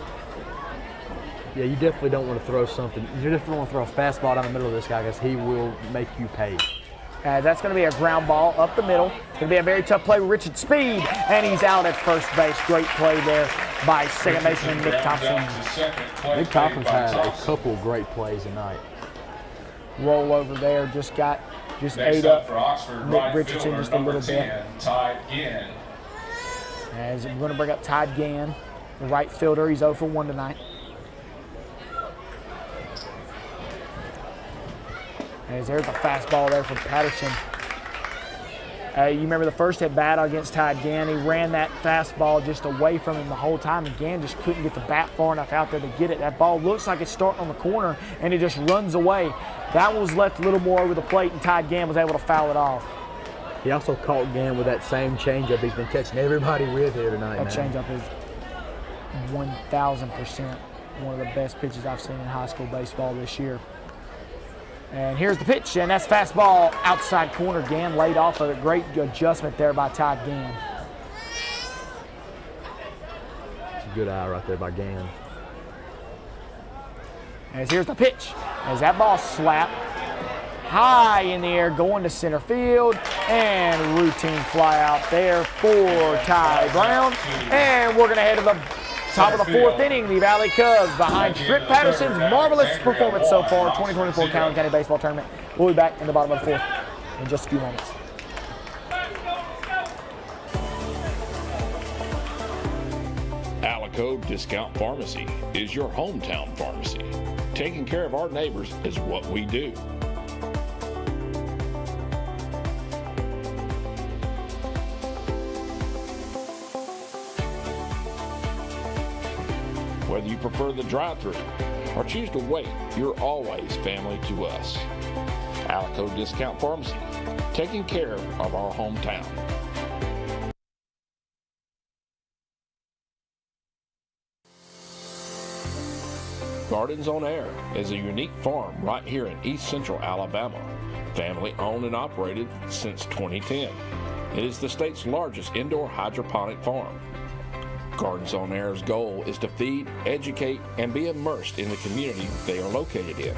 Yeah, you definitely don't want to throw something. You definitely want to throw a fastball down the middle of this guy because he will make you pay. That's going to be a ground ball up the middle. It's going to be a very tough play with Richard Speed, and he's out at first base. Great play there by second baseman Nick Thompson. Nick Thompson's had a couple great plays tonight. Roll over there, just ate up Nick Richardson just a little bit. As we're going to bring up Ty Gann, the right fielder. He's 0 for 1 tonight. As there's a fastball there from Patterson. You remember the first at bat against Ty Gann. He ran that fastball just away from him the whole time, and Gann just couldn't get the bat far enough out there to get it. That ball looks like it's starting on the corner, and it just runs away. That one was left a little more over the plate, and Ty Gann was able to foul it off. He also caught Gann with that same changeup he's been catching everybody with here tonight. That changeup is 1,000% one of the best pitches I've seen in high school baseball this year. And here's the pitch, and that's fastball outside corner. Gann laid off of it. Great adjustment there by Todd Gann. It's a good eye right there by Gann. As here's the pitch, as that ball slapped high in the air, going to center field, and routine fly out there for Ty Brown. And we're going to head to the top of the fourth inning. The Valley Cubs behind Trent Patterson's marvelous performance so far, 2024 Calhoun County Baseball Tournament. We'll be back in the bottom of the fourth in just a few moments. Alico Discount Pharmacy is your hometown pharmacy. Taking care of our neighbors is what we do. Whether you prefer the drive-thru or choose to wait, you're always family to us. Alico Discount Pharmacy, taking care of our hometown. Gardens on Air is a unique farm right here in East Central Alabama, family owned and operated since 2010. It is the state's largest indoor hydroponic farm. Gardens on Air's goal is to feed, educate, and be immersed in the community they are located in.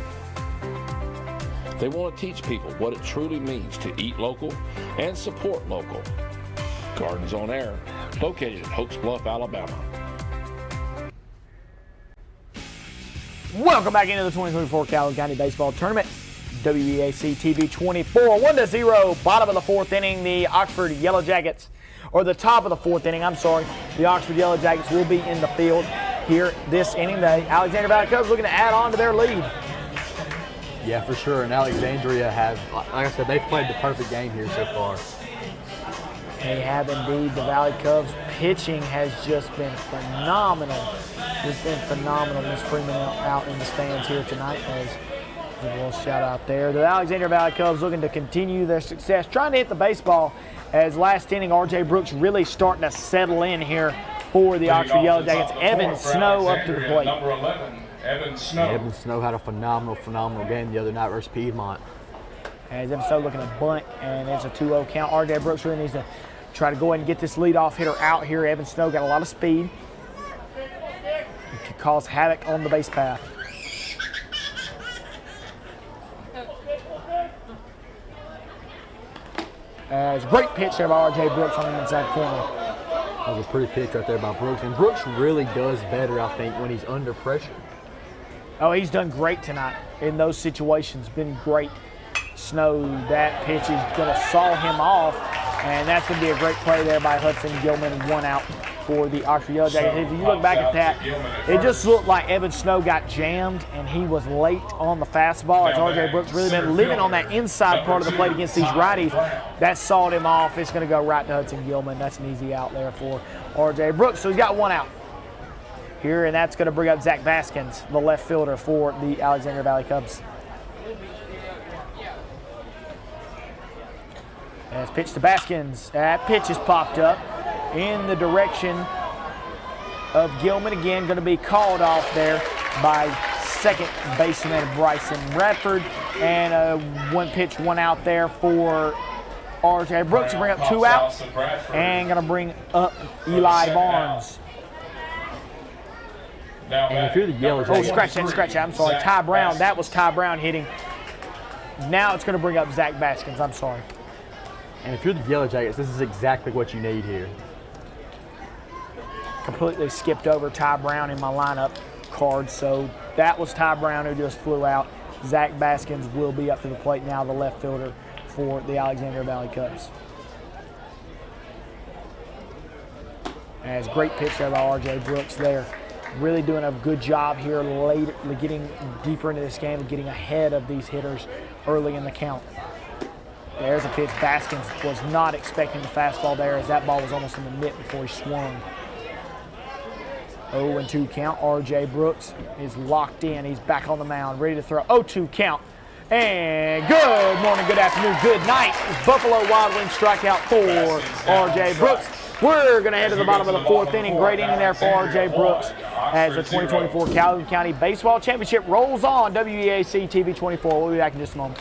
They want to teach people what it truly means to eat local and support local. Gardens on Air, located in Hopes Bluff, Alabama. Welcome back into the 2024 Calhoun County Baseball Tournament. WEAC TV24, 1-0, bottom of the fourth inning. The Oxford Yellow Jackets, or the top of the fourth inning, I'm sorry. The Oxford Yellow Jackets will be in the field here this inning. The Alexandria Valley Cubs looking to add on to their lead. Yeah, for sure. And Alexandria have, like I said, they've played the perfect game here so far. They have indeed. The Valley Cubs pitching has just been phenomenal. It's been phenomenal. Miss Freeman out in the stands here tonight. As a little shout out there. The Alexandria Valley Cubs looking to continue their success, trying to hit the baseball. As last inning, R.J. Brooks really starting to settle in here for the Oxford Yellow Jackets. Evan Snow up to the plate. Number 11, Evan Snow. Yeah, Evan Snow had a phenomenal game the other night versus Piedmont. As Evan Snow looking to bunt, and it's a 2-0 count. R.J. Brooks really needs to try to go ahead and get this leadoff hitter out here. Evan Snow got a lot of speed. It could cause havoc on the base path. As a great pitch there by R.J. Brooks on the inside corner. That was a pretty pitch right there by Brooks. And Brooks really does better, I think, when he's under pressure. Oh, he's done great tonight in those situations. Been great. Snow, that pitch is going to saw him off, and that's going to be a great play there by Hudson Gilman. 1 out for the Oxford Yellow Jackets. If you look back at that, it just looked like Evan Snow got jammed, and he was late on the fastball. As R.J. Brooks really been living on that inside part of the plate against these righties. That sawed him off. It's going to go right to Hudson Gilman. That's an easy out there for R.J. Brooks. So he's got 1 out here, and that's going to bring up Zach Baskins, the left fielder for the Alexandria Valley Cubs. As pitch to Baskins. That pitch is popped up in the direction of Gilman. Again, going to be called off there by second baseman Bryson Radford. And 1 pitch, 1 out there for R.J. Brooks to bring up 2 outs. And going to bring up Eli Barnes. And if you're the Yellow Jackets. Oh, scratch that. I'm sorry. Ty Brown. That was Ty Brown hitting. Now it's going to bring up Zach Baskins. I'm sorry. And if you're the Yellow Jackets, this is exactly what you need here. Completely skipped over Ty Brown in my lineup card, so that was Ty Brown who just flew out. Zach Baskins will be up to the plate now, the left fielder for the Alexandria Valley Cubs. As great pitch there by R.J. Brooks there. Really doing a good job here late, getting deeper into this game, getting ahead of these hitters early in the count. There's a pitch. Baskins was not expecting the fastball there as that ball was almost in the mitt before he swung. 0-2 count. R.J. Brooks is locked in. He's back on the mound, ready to throw. 0-2 count. And good morning, good afternoon, good night. Buffalo Wild Wings strikeout for R.J. Brooks. We're going to head to the bottom of the 4th inning. Great inning there for R.J. Brooks as the 2024 Calhoun County Baseball Championship rolls on WEAC TV24. We'll be back in just a moment.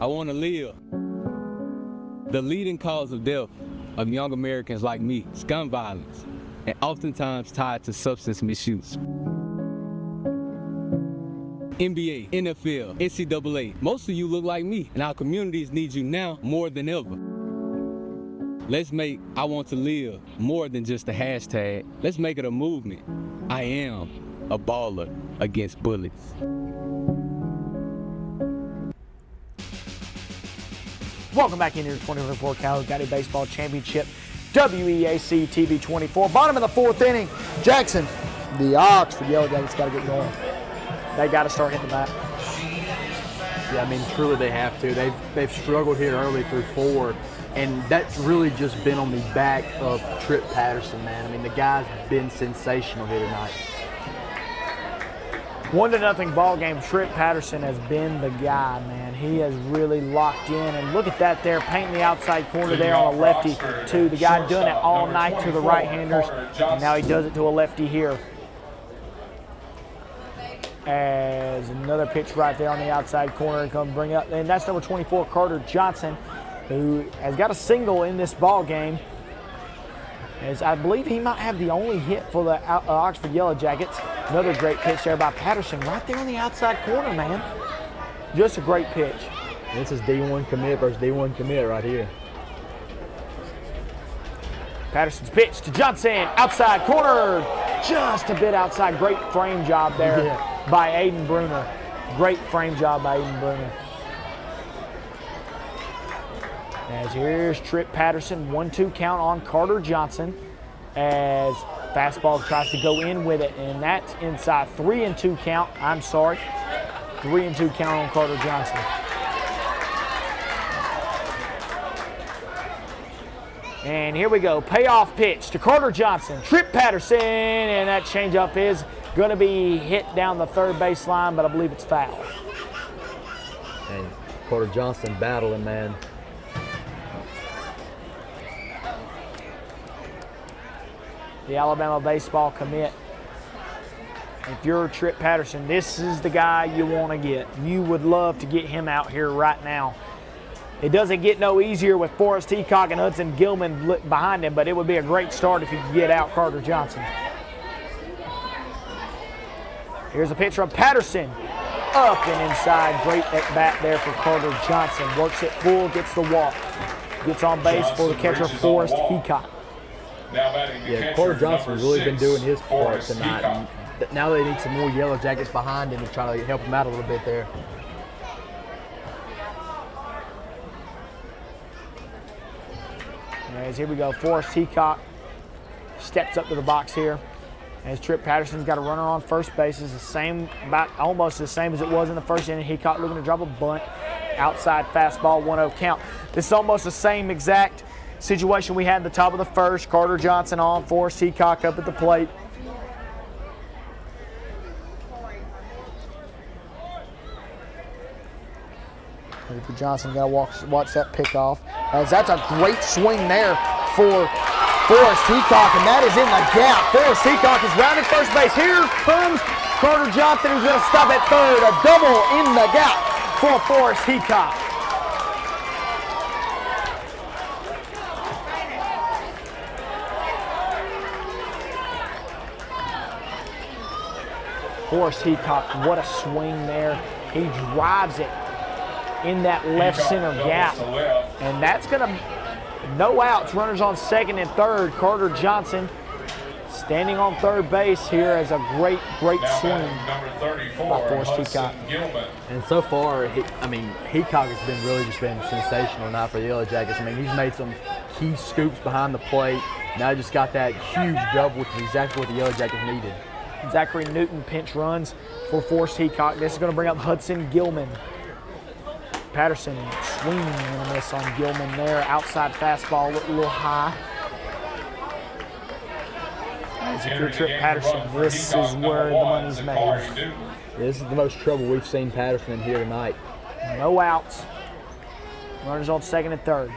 I want to live. The leading cause of death of young Americans like me is gun violence, and oftentimes tied to substance misuse. NBA, NFL, NCAA, most of you look like me, and our communities need you now more than ever. Let's make I Want to Live more than just a hashtag. Let's make it a movement. I am a baller against bullets. Welcome back into the 2024 Calhoun County Baseball Championship, WEAC TV24. Bottom of the 4th inning. Jackson, the Oxford Yellow Jackets got to get going. They got to start hitting the bat. Yeah, I mean, truly they have to. They've struggled here early through 4, and that's really just been on the back of Trip Patterson, man. I mean, the guy's been sensational here tonight. 1-0 ball game. Trip Patterson has been the guy, man. He has really locked in, and look at that there, painting the outside corner there on a lefty too. The guy doing it all night to the right-handers, and now he does it to a lefty here. As another pitch right there on the outside corner come bring up, and that's number 24, Carter Johnson, who has got a single in this ball game. As I believe he might have the only hit for the Oxford Yellow Jackets. Another great pitch there by Patterson right there on the outside corner, man. Just a great pitch. This is D1 commit versus D1 commit right here. Patterson's pitch to Johnson, outside corner, just a bit outside. Great frame job there by Aiden Bruner. Great frame job by Aiden Bruner. As here's Trip Patterson, 1-2 count on Carter Johnson as fastball tries to go in with it, and that's inside. 3-2 count, 3-2 count on Carter Johnson. And here we go, payoff pitch to Carter Johnson, Trip Patterson, and that changeup is going to be hit down the third baseline, but I believe it's foul. And Carter Johnson battling, man. the Alabama baseball commit. If you're Trip Patterson, this is the guy you want to get. You would love to get him out here right now. It doesn't get no easier with Forrest Heacock and Hudson Gilman behind him, but it would be a great start if you could get out Carter Johnson. Here's a pitch from Patterson. Up and inside. Great at bat there for Carter Johnson. Works it full, gets the walk. Gets on base for the catcher, Forrest Heacock. Yeah, Carter Johnson's really been doing his part tonight. And now they need some more Yellow Jackets behind him to try to help him out a little bit there. As here we go, Forrest Heacock steps up to the box here. As Trip Patterson's got a runner on first base. It's the same, about almost the same as it was in the first inning. Heacock looking to drop a bunt. Outside fastball, 1-0 count. This is almost the same exact situation we had in the top of the first. Carter Johnson on, Forrest Heacock up at the plate. Johnson got to watch that pick off, as that's a great swing there for Forrest Heacock, and that is in the gap. Forrest Heacock is rounding first base. Here comes Carter Johnson, who's going to stop at third. A double in the gap for Forrest Heacock. Forrest Heacock, what a swing there. He drives it in that left center gap, and that's going to no outs. Runners on second and third. Carter Johnson standing on third base here as a great swing by Forrest Heacock. And so far, Heacock has been really just been sensational now for the Yellow Jackets. I mean, he's made some key scoops behind the plate. Now he just got that huge double, which is exactly what the Yellow Jackets needed. Zachary Newton pinch runs for Forrest Heacock. This is going to bring up Hudson Gilman. Patterson swinging and a miss on Gilman there. Outside fastball, a little high. As if you're Trip Patterson, this is where the money's made. This is the most trouble we've seen Patterson in here tonight. No outs. Runners on second and third.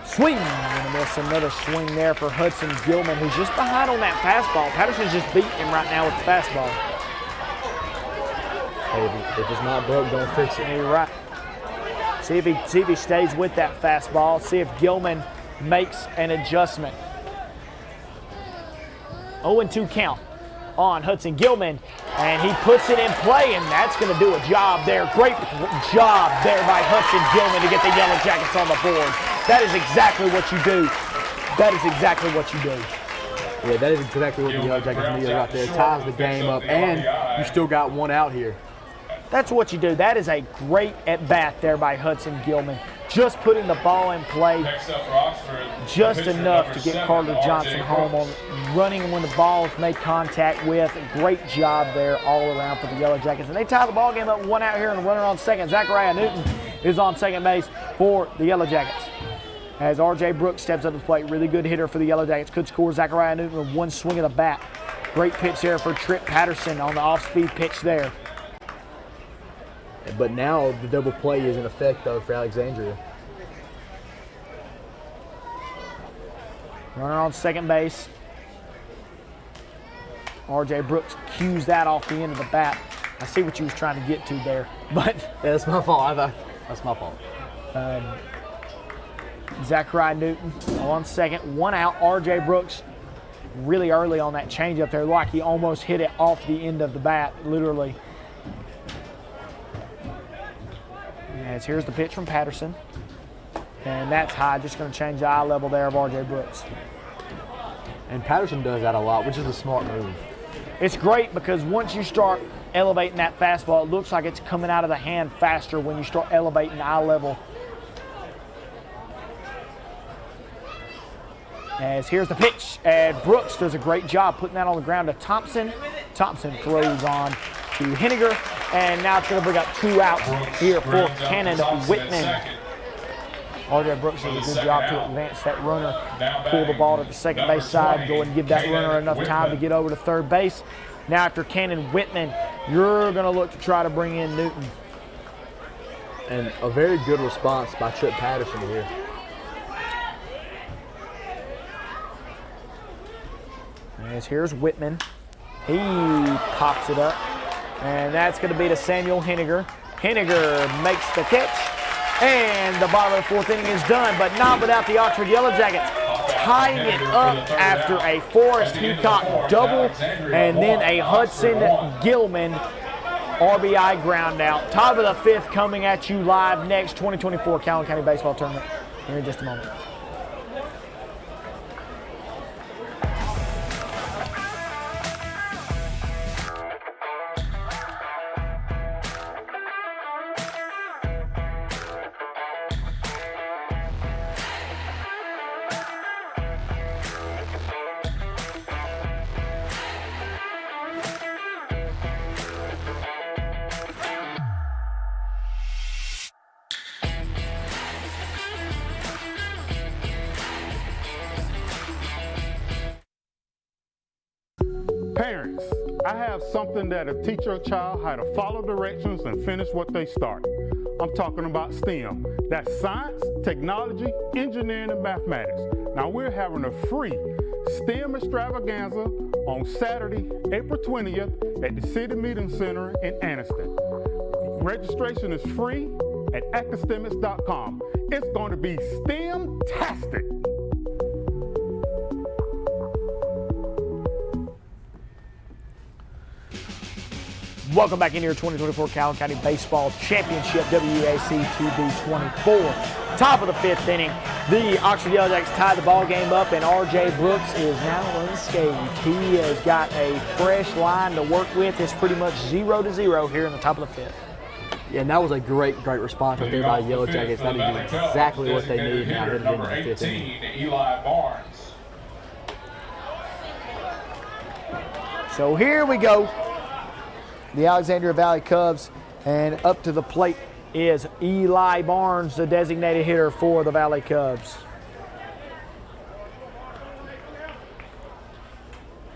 Swing and a miss. Another swing there for Hudson Gilman, who's just behind on that fastball. Patterson's just beating him right now with the fastball. Hey, if it's not broke, don't fix it. You're right. See if he stays with that fastball. See if Gilman makes an adjustment. 0-2 count on Hudson Gilman, and he puts it in play, and that's going to do a job there. Great job there by Hudson Gilman to get the Yellow Jackets on the board. That is exactly what you do. That is exactly what you do. Yeah, that is exactly what the Yellow Jackets need right there. Ties the game up, and you still got one out here. That's what you do. That is a great at-bat there by Hudson Gilman. Just putting the ball in play just enough to get Carter Johnson home on running when the ball is made contact with. A great job there all around for the Yellow Jackets. And they tie the ball game up, one out here and a runner on second. Zachariah Newton is on second base for the Yellow Jackets. As R.J. Brooks steps up to the plate, really good hitter for the Yellow Jackets. Could score Zachariah Newton with one swing of the bat. Great pitch there for Trip Patterson on the off-speed pitch there. But now the double play is in effect, though, for Alexandria. Runner on second base. R.J. Brooks cues that off the end of the bat. I see what you was trying to get to there, but yeah, that's my fault. That's my fault. Zachariah Newton on second, one out. R.J. Brooks really early on that changeup there, like he almost hit it off the end of the bat, literally. As here's the pitch from Patterson. And that's high, just going to change the eye level there of R.J. Brooks. And Patterson does that a lot, which is a smart move. It's great because once you start elevating that fastball, it looks like it's coming out of the hand faster when you start elevating eye level. As here's the pitch, and Brooks does a great job putting that on the ground to Thompson. Thompson throws on to Henniger, and now it's going to bring up two outs here for Cannon Whitman. R.J. Brooks does a good job to advance that runner, pull the ball to the second base side, go and give that runner enough time to get over to third base. Now after Cannon Whitman, you're going to look to try to bring in Newton. And a very good response by Trip Patterson here. As here's Whitman. He pops it up. And that's going to be to Samuel Henniger. Henniger makes the catch. And the bottom of the fourth inning is done, but not without the Oxford Yellow Jackets tying it up after a Forrest Heacock double and then a Hudson Gilman RBI ground out. Top of the fifth coming at you live next. 2024 Calhoun County Baseball Tournament here in just a moment. Parents, I have something that'll teach your child how to follow directions and finish what they start. I'm talking about STEM. That's science, technology, engineering, and mathematics. Now we're having a free STEM extravaganza on Saturday, April 20th at the City Meeting Center in Anniston. Registration is free at academics.com. It's going to be STEM-tastic. Welcome back into your 2024 Calhoun County Baseball Championship, WEAC TV24. Top of the fifth inning, the Oxford Yellow Jackets tied the ball game up, and R.J. Brooks is now unscathed. He has got a fresh line to work with. It's pretty much 0-0 here in the top of the fifth. Yeah, and that was a great response right there by the Yellow Jackets. That is exactly what they need now heading into the fifth inning. Eli Barnes. So here we go. The Alexandria Valley Cubs, and up to the plate is Eli Barnes, the designated hitter for the Valley Cubs.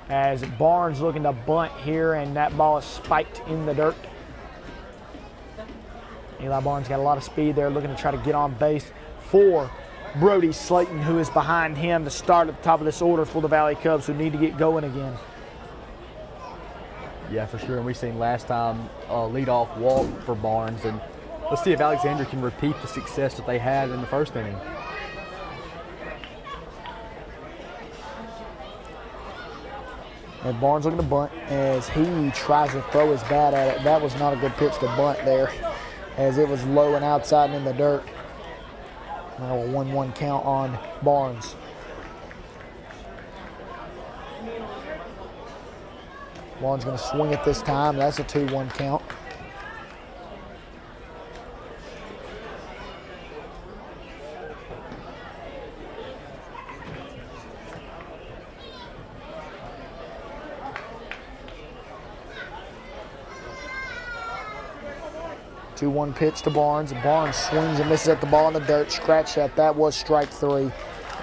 As Barnes looking to bunt here, and that ball is spiked in the dirt. Eli Barnes got a lot of speed there, looking to try to get on base for Brody Slayton, who is behind him to start at the top of this order for the Valley Cubs, who need to get going again. Yeah, for sure. And we seen last time leadoff walk for Barnes, and let's see if Alexandria can repeat the success that they had in the first inning. And Barnes looking to bunt as he tries to throw his bat at it. That was not a good pitch to bunt there, as it was low and outside and in the dirt. Now a 1-1 count on Barnes. Barnes going to swing it this time. That's a 2-1 count. Two-one pitch to Barnes. Barnes swings and misses at the ball in the dirt. Scratch that. That was strike three.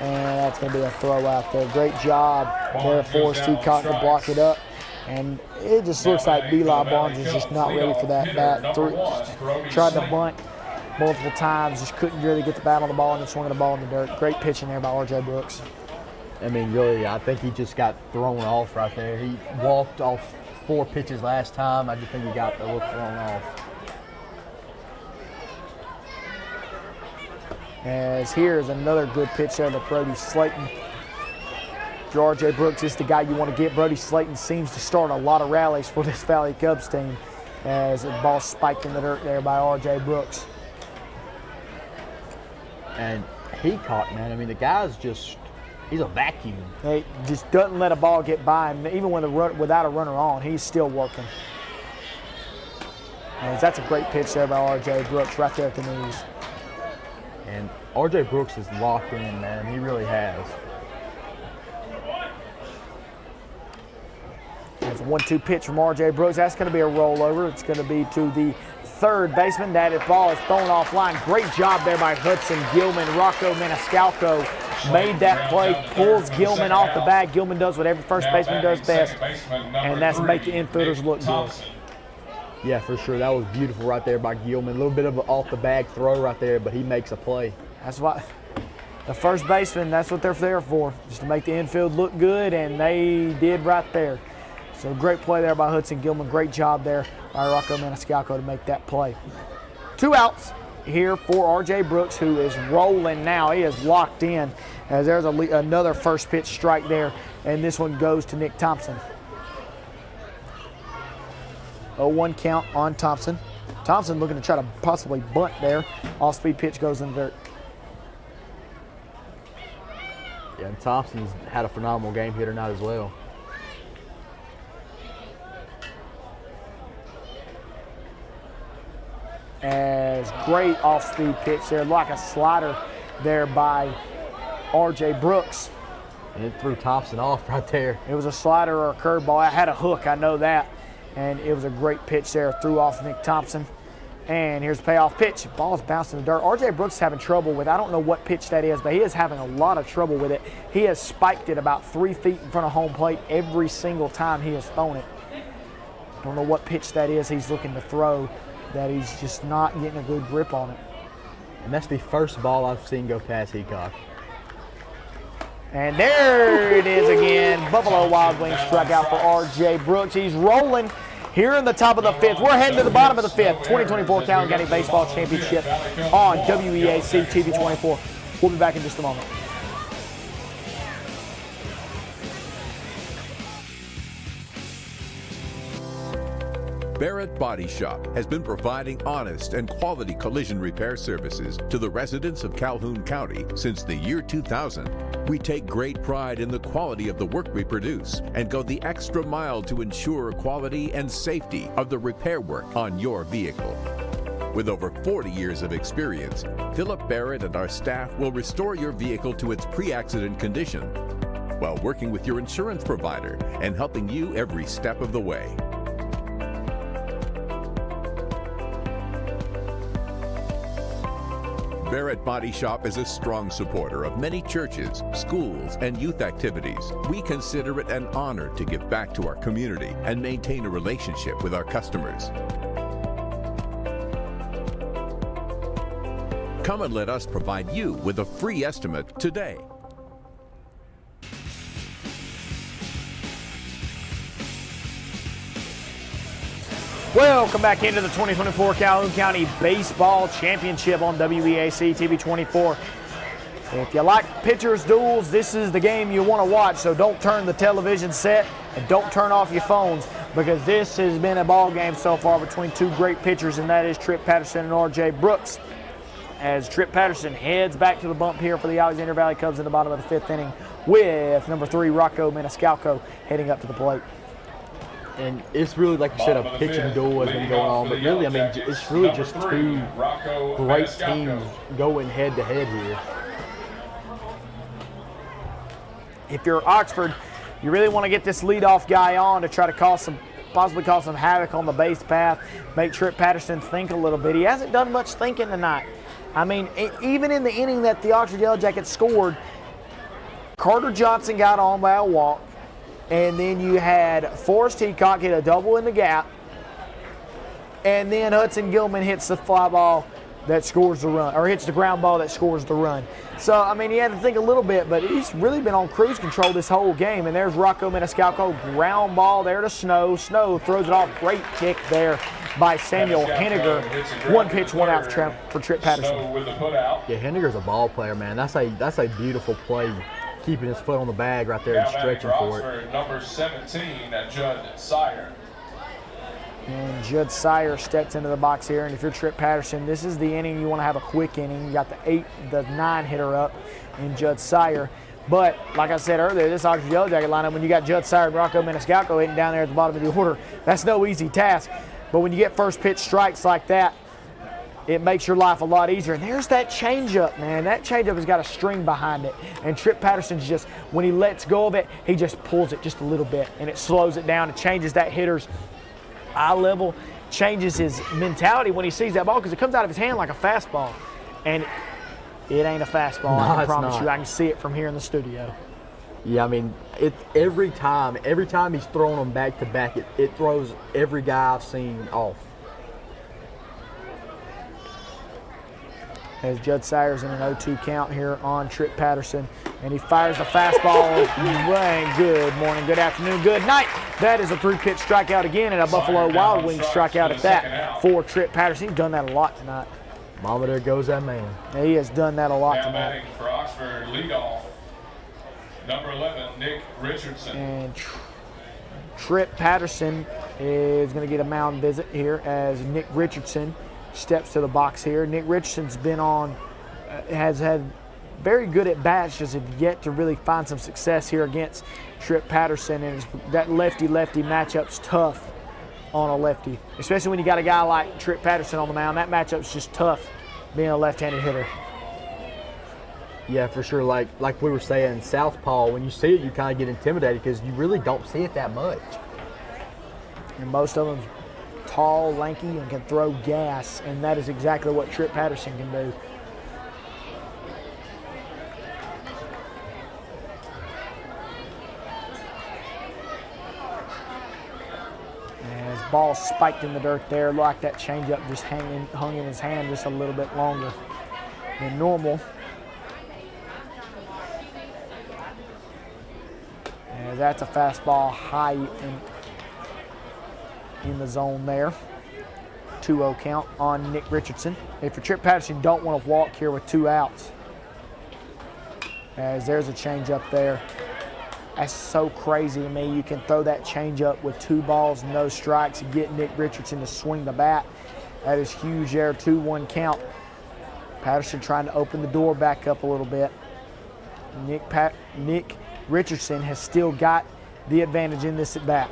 And that's going to be a throw out there. Great job there, Forrest Heacock to block it up. And it just looks like Eli Barnes is just not ready for that bat. Tried to bunt multiple times, just couldn't really get the bat on the ball and then swinging the ball in the dirt. Great pitching there by R.J. Brooks. I mean, really, I think he just got thrown off right there. He walked off 4 pitches last time. I just think he got a little thrown off. As here's another good pitch there to Brody Slayton. R.J. Brooks is the guy you want to get. Brody Slayton seems to start a lot of rallies for this Valley Cubs team, as the ball spiked in the dirt there by R.J. Brooks. And Heacock, man, I mean, the guy's just, he's a vacuum. He just doesn't let a ball get by him. Even when without a runner on, he's still working. And that's a great pitch there by R.J. Brooks right there at the knees. And R.J. Brooks is locked in, man. He really has. There's a 1-2 pitch from R.J. Brooks. That's going to be a rollover. It's going to be to the third baseman. That ball is thrown offline. Great job there by Hudson Gilman. Rocco Maniscalco made that play, pulls Gilman off the bag. Gilman does what every first baseman does best, and that's make the infielders look good. Yeah, for sure. That was beautiful right there by Gilman. A little bit of an off-the-bag throw right there, but he makes a play. That's why the first baseman, that's what they're there for, just to make the infield look good, and they did right there. So great play there by Hudson Gilman. Great job there by Rocco Maniscalco to make that play. 2 outs here for R.J. Brooks, who is rolling now. He is locked in as there's another first pitch strike there, and this one goes to Nick Thompson. 0-1 count on Thompson. Thompson looking to try to possibly bunt there. Off-speed pitch goes in the dirt. Yeah, and Thompson's had a phenomenal game here tonight as well. As great off-speed pitch there, like a slider there by R.J. Brooks. And it threw Thompson off right there. It was a slider or a curveball. I had a hook, I know that. And it was a great pitch there, threw off Nick Thompson. And here's the payoff pitch. Ball's bouncing in the dirt. R.J. Brooks is having trouble with, I don't know what pitch that is, but he is having a lot of trouble with it. He has spiked it about 3 feet in front of home plate every single time he has thrown it. Don't know what pitch that is he's looking to throw, that he's just not getting a good grip on it. And that's the first ball I've seen go past Heacock. And there it is again. Buffalo Wild Wings strikeout for R.J. Brooks. He's rolling here in the top of the 5th. We're heading to the bottom of the 5th. 2024 Calhoun County Baseball Championship on WEAC TV24. We'll be back in just a moment. Barrett Body Shop has been providing honest and quality collision repair services to the residents of Calhoun County since the year 2000. We take great pride in the quality of the work we produce and go the extra mile to ensure quality and safety of the repair work on your vehicle. With over 40 years of experience, Philip Barrett and our staff will restore your vehicle to its pre-accident condition while working with your insurance provider and helping you every step of the way. Barrett Body Shop is a strong supporter of many churches, schools, and youth activities. We consider it an honor to give back to our community and maintain a relationship with our customers. Come and let us provide you with a free estimate today. Welcome back into the 2024 Calhoun County Baseball Championship on WEAC TV24. If you like pitchers duels, this is the game you want to watch, so don't turn the television set and don't turn off your phones, because this has been a ball game so far between 2 great pitchers, and that is Trip Patterson and R.J. Brooks. As Trip Patterson heads back to the bump here for the Alexander Valley Cubs in the bottom of the 5th inning, with number 3 Rocco Maniscalco heading up to the plate. And it's really, like you said, a pitching duel has been going on. But really, I mean, it's really just 2 great teams going head-to-head here. If you're Oxford, you really want to get this leadoff guy on to try to possibly cause some havoc on the base path, make Trip Patterson think a little bit. He hasn't done much thinking tonight. I mean, even in the inning that the Oxford Yellow Jackets scored, Carter Johnson got on by a walk. And then you had Forrest Heacock hit a double in the gap. And then Hudson Gilman hits the fly ball that scores the run, or hits the ground ball that scores the run. So, I mean, he had to think a little bit, but he's really been on cruise control this whole game. And there's Rocco Maniscalco, ground ball there to Snow. Snow throws it off. Great kick there by Samuel Henniger. 1 pitch, 1 out for Trip Patterson. Yeah, Henniger's a ball player, man. That's a beautiful play. Keeping his foot on the bag right there and stretching for it. Number 17, Judd Sire. And Judd Sire steps into the box here. And if you're Trip Patterson, this is the inning you want to have a quick inning. You got the 9 hitter up in Judd Sire. But like I said earlier, this Oxford Yellow Jacket lineup, when you got Judd Sire and Rocco Maniscalco hitting down there at the bottom of the order, that's no easy task. But when you get first pitch strikes like that, it makes your life a lot easier. And there's that changeup, man. That changeup has got a string behind it. And Trip Patterson's just, when he lets go of it, he just pulls it just a little bit. And it slows it down. It changes that hitter's eye level, changes his mentality when he sees that ball, because it comes out of his hand like a fastball. And it ain't a fastball, I can promise you. I can see it from here in the studio. Yeah, I mean, every time he's throwing them back to back, it throws every guy I've seen off. as Judd Sayers in an 0-2 count here on Trip Patterson. And he fires the fastball. Bang. Good morning, good afternoon, good night. That is a 3-pitch strikeout again, and a Buffalo Wild Wings strikeout at that for Trip Patterson. He's done that a lot tonight. Mama, there goes that man. Yeah, he has done that a lot Now tonight. batting for Oxford, leadoff, number 11, Nick Richardson. And Trip Patterson is going to get a mound visit here as Nick Richardson steps to the box here. Nick Richardson's been on, has had very good at bats, just have yet to really find some success here against Trip Patterson. And that lefty-lefty matchup's tough on a lefty, especially when you got a guy like Trip Patterson on the mound. That matchup's just tough being a left-handed hitter. Yeah, for sure. Like we were saying, southpaw, when you see it, you kind of get intimidated because you really don't see it that much. And most of them tall, lanky, and can throw gas, and that is exactly what Trip Patterson can do. As ball spiked in the dirt there, like that changeup just hung in his hand just a little bit longer than normal. As that's a fastball high in the zone there. 2-0 count on Nick Richardson. If you're Trip Patterson, you don't want to walk here with 2 outs. As there's a changeup there. That's so crazy to me. You can throw that changeup with 2 balls, no strikes, and get Nick Richardson to swing the bat. That is huge there, 2-1 count. Patterson trying to open the door back up a little bit. Nick Richardson has still got the advantage in this at bat.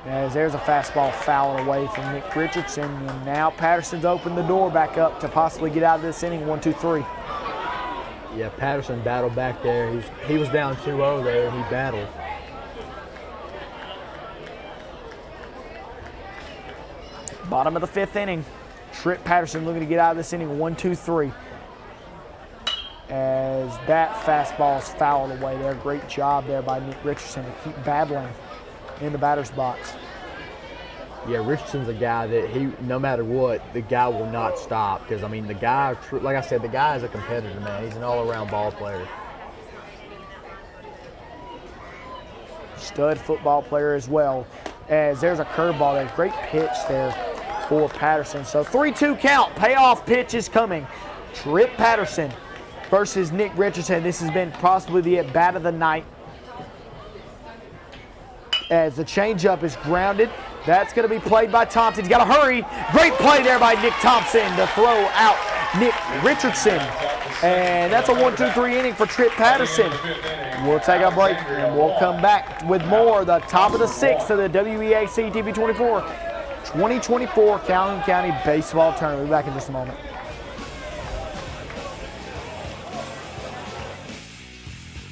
As there's a fastball fouled away from Nick Richardson, and now Patterson's opened the door back up to possibly get out of this inning. 1-2-3. Yeah, Patterson battled back there. He was down 2-0 there, and he battled. Bottom of the 5th inning. Trip Patterson looking to get out of this inning. 1-2-3. As that fastball is fouled away there. Great job there by Nick Richardson to keep battling in the batter's box. Yeah, Richardson's a guy that no matter what, the guy will not stop. Because, I mean, the guy, like I said, the guy is a competitor, man. He's an all-around ball player. Stud football player as well. As there's a curveball there. Great pitch there for Patterson. So 3-2 count. Payoff pitch is coming. Trip Patterson versus Nick Richardson. This has been possibly the at-bat of the night. As the changeup is grounded. That's going to be played by Thompson. He's got to hurry. Great play there by Nick Thompson to throw out Nick Richardson. And that's a 1-2-3 inning for Trip Patterson. We'll take a break and we'll come back with more. The top of the 6th of the WEAC TV24 2024 Calhoun County Baseball Tournament. We'll be back in just a moment.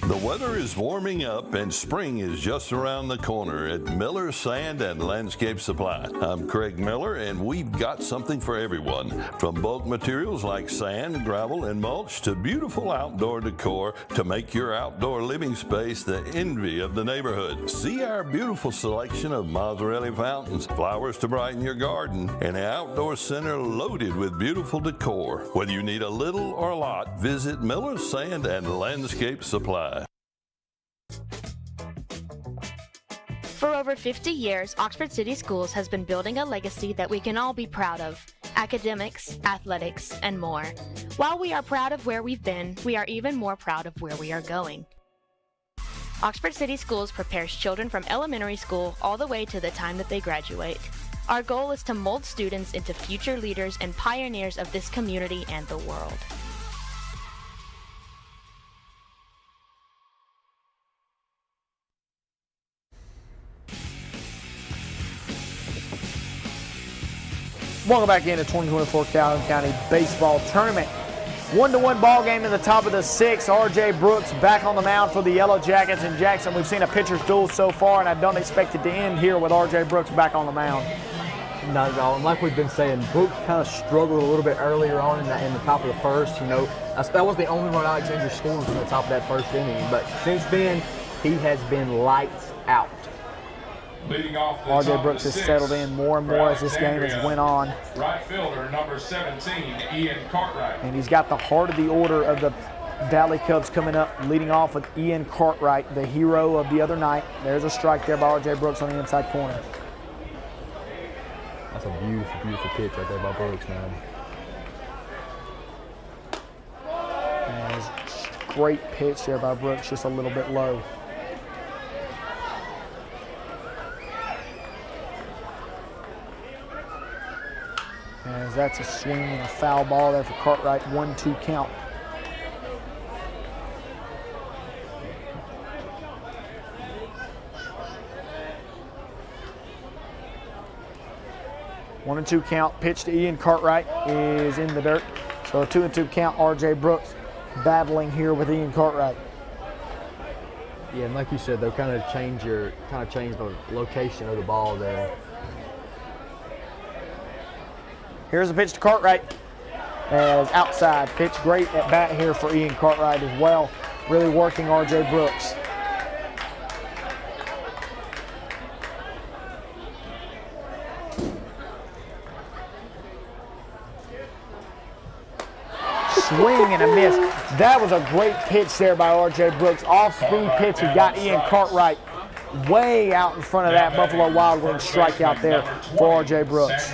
The weather is warming up and spring is just around the corner at Miller Sand and Landscape Supply. I'm Craig Miller and we've got something for everyone. From bulk materials like sand, gravel, and mulch to beautiful outdoor decor to make your outdoor living space the envy of the neighborhood. See our beautiful selection of Mazzarelli fountains, flowers to brighten your garden, and an outdoor center loaded with beautiful decor. Whether you need a little or a lot, visit Miller Sand and Landscape Supply. For over 50 years, Oxford City Schools has been building a legacy that we can all be proud of. Academics, athletics, and more. While we are proud of where we've been, we are even more proud of where we are going. Oxford City Schools prepares children from elementary school all the way to the time that they graduate. Our goal is to mold students into future leaders and pioneers of this community and the world. Welcome back into 2024 Calhoun County Baseball Tournament. 1-1 ball game in the top of the 6th. R.J. Brooks back on the mound for the Yellow Jackets in Jackson. We've seen a pitcher's duel so far, and I don't expect it to end here with R.J. Brooks back on the mound. Not at all. And like we've been saying, Brooks kind of struggled a little bit earlier on in the top of the 1st. You know, that was the only run Alexander scored from the top of that 1st inning. But since then, he has been lights out. Leading off the R.J. top Brooks of has the settled sixth in more and for more as this game has Alexandria, went on. Right fielder, number 17, Ian Cartwright. And he's got the heart of the order of the Valley Cubs coming up, leading off with Ian Cartwright, the hero of the other night. There's a strike there by R.J. Brooks on the inside corner. That's a beautiful, beautiful pitch right there by Brooks, man. And great pitch there by Brooks, just a little bit low. As that's a swing and a foul ball there for Cartwright, 1-2 count. One and two count. Pitch to Ian Cartwright is in the dirt. So a 2-2 count. R.J. Brooks battling here with Ian Cartwright. Yeah, and like you said, they'll kind of change the location of the ball there. Here's a pitch to Cartwright as outside pitch. Great at bat here for Ian Cartwright as well. Really working R.J. Brooks. Swing and a miss. That was a great pitch there by R.J. Brooks. Off-speed pitch. He got Ian Cartwright way out in front of that Buffalo Wild Wings strikeout there for R.J. Brooks.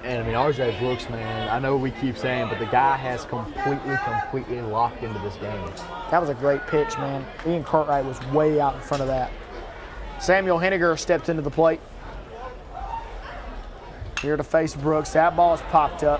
And I mean, R.J. Brooks, man, I know we keep saying, but the guy has completely locked into this game. That was a great pitch, man. Ian Cartwright was way out in front of that. Samuel Henniger steps into the plate. Here to face Brooks. That ball is popped up.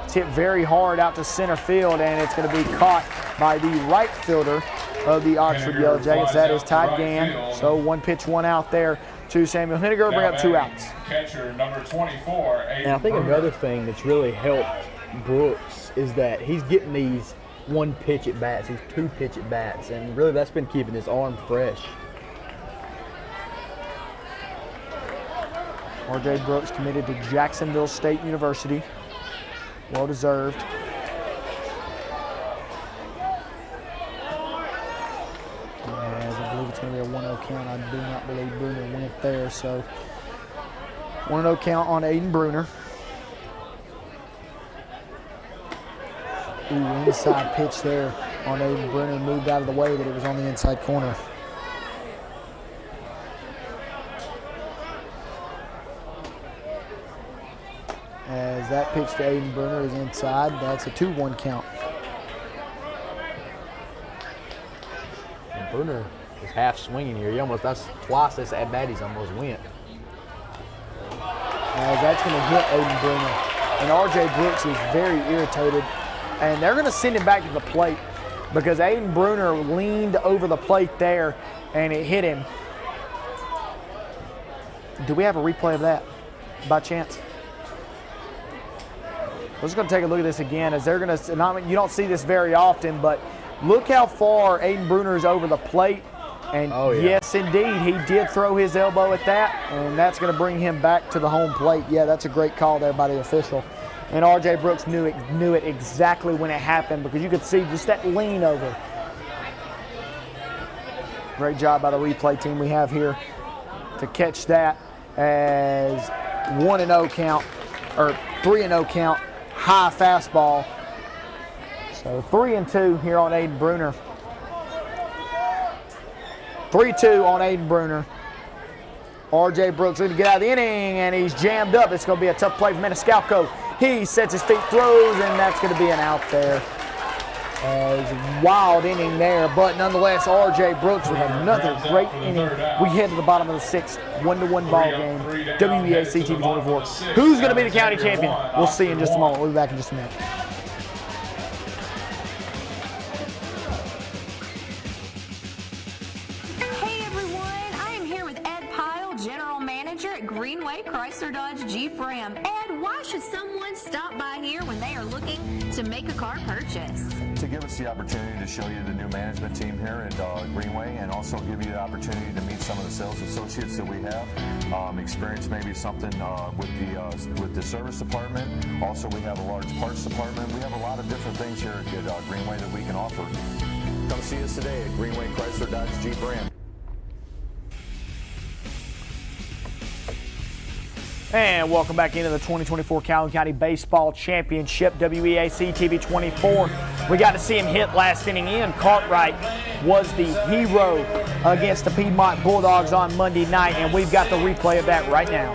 It's hit very hard out to center field, and it's going to be caught by the right fielder of the Oxford Yellow Jackets. That is Todd Gann. So 1 pitch, 1 out there to Samuel Henniger, bring up 2 outs. Catcher number 24. And I think another thing that's really helped Brooks is that he's getting these 1 pitch at bats, these 2 pitch at bats, and really that's been keeping his arm fresh. R.J. Brooks committed to Jacksonville State University. Well deserved. As I believe it's going to be a 1-0 count. I do not believe Bruner went there. So 1-0 count on Aiden Bruner. Ooh, inside pitch there on Aiden Bruner. Moved out of the way, but it was on the inside corner. As that pitch to Aiden Bruner is inside, that's a 2-1 count. And Bruner is half swinging here. That's twice this at bat he's almost went. As that's going to hit Aiden Bruner. And R.J. Brooks is very irritated. And they're going to send him back to the plate because Aiden Bruner leaned over the plate there and it hit him. Do we have a replay of that by chance? We're just going to take a look at this again as they're going to, you don't see this very often, but look how far Aiden Bruner is over the plate. And yes, indeed, he did throw his elbow at that, and that's going to bring him back to the home plate. Yeah, that's a great call there by the official. And R.J. Brooks knew it exactly when it happened because you could see just that lean over. Great job by the replay team we have here to catch that as 1-0 count, or 3-0 count. High fastball. So 3-2 here on Aiden Bruner. 3-2 on Aiden Bruner. R.J. Brooks looking to get out of the inning, and he's jammed up. It's going to be a tough play for Maniscalco. He sets his feet, throws, and that's going to be an out there. As wild inning there, but nonetheless, R.J. Brooks with another great inning. We head to the bottom of the 6th, 1-1 ball game. WEAC TV24. Who's going to be the county champion? We'll see in just a moment. We'll be back in just a minute. Hey everyone, I am here with Ed Pyle, General Manager at Greenway Chrysler Dodge Jeep Ram. Ed, why should someone stop by here when they are looking to make a car purchase? To give us the opportunity to show you the new management team here at Greenway, and also give you the opportunity to meet some of the sales associates that we have, experience maybe something with the service department. Also, we have a large parts department. We have a lot of different things here at Greenway that we can offer. Come see us today at Greenway Chrysler Dodge Jeep Ram. And welcome back into the 2024 Calhoun County Baseball Championship, WEAC TV24. We got to see him hit last inning. Ian Cartwright was the hero against the Piedmont Bulldogs on Monday night, and we've got the replay of that right now.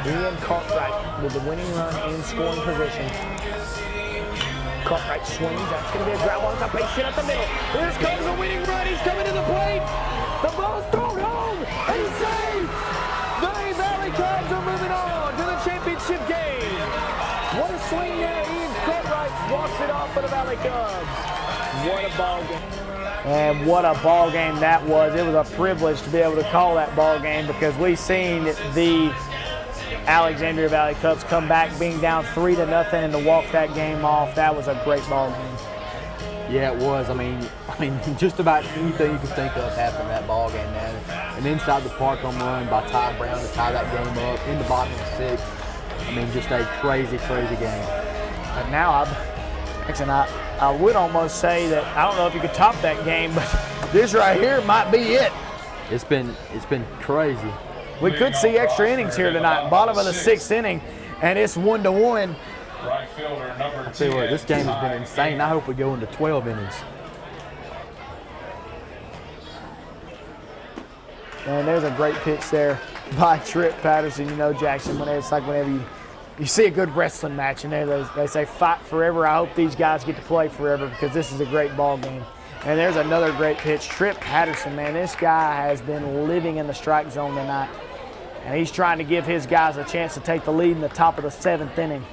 Ian Cartwright with the winning run in scoring position. Cartwright swings. That's going to be a ground ball. It's a base hit up the middle. Here comes the winning run. He's coming to the plate. The ball's thrown home, and he's safe. The Valley Cubs are moving on to the championship game. What a swing there. Ian Cartwright walks it off for the Valley Cubs. What a ball game. And what a ball game that was. It was a privilege to be able to call that ball game because we've seen the Alexandria Valley Cubs come back being down 3-0 and to walk that game off. That was a great ball game. Yeah, it was. I mean, just about anything you could think of happened in that ball game, man. An inside the park home run by Ty Brown to tie that game up in the bottom of the sixth. I mean, just a crazy, crazy game. But now, I would almost say that I don't know if you could top that game, but this right here might be it. It's been crazy. We could see extra innings here tonight. Bottom of the sixth inning, and it's 1-1. Right fielder number 10. I tell you what, this game has been insane. I hope we go into 12 innings. And there's a great pitch there by Trip Patterson. You know, Jackson, it's like whenever you see a good wrestling match and they say fight forever. I hope these guys get to play forever because this is a great ball game. And there's another great pitch. Trip Patterson, man, this guy has been living in the strike zone tonight. And he's trying to give his guys a chance to take the lead in the top of the seventh inning.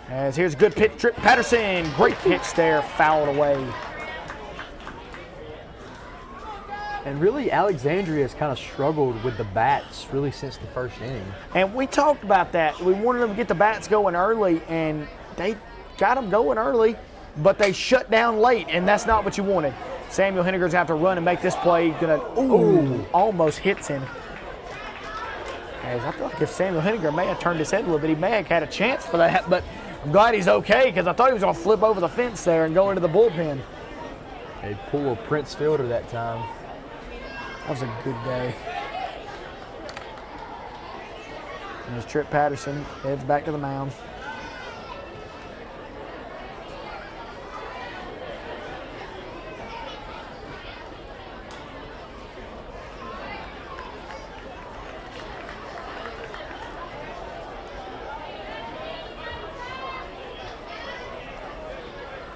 As here's a good pitch, Trip Patterson. Great pitch there, fouled away. And really, Alexandria has kind of struggled with the bats really since the first inning. And we talked about that. We wanted them to get the bats going early, and they got them going early, but they shut down late, and that's not what you wanted. Samuel Henniger's going to have to run and make this play. Almost hits him. As I feel like if Samuel Henniger may have turned his head a little bit, he may have had a chance for that, but I'm glad he's okay because I thought he was going to flip over the fence there and go into the bullpen. They pulled a Prince Fielder that time. That was a good day. And there's Trip Patterson, heads back to the mound.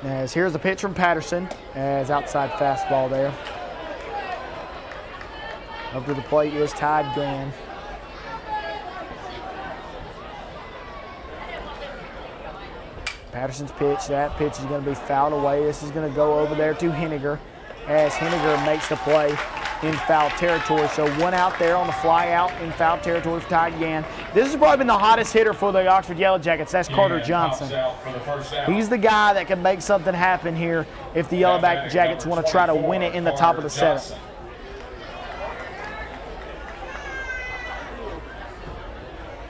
As here's the pitch from Patterson, as outside fastball there. Up to the plate is Ty Gann. Patterson's pitch, that pitch is going to be fouled away. This is going to go over there to Henniger as Henniger makes the play in foul territory. So one out there on the fly out in foul territory for Ty Gann. This has probably been the hottest hitter for the Oxford Yellow Jackets. That's Carter Johnson. He's the guy that can make something happen here if the Yellow Jackets want to try to win it in the top of the seventh.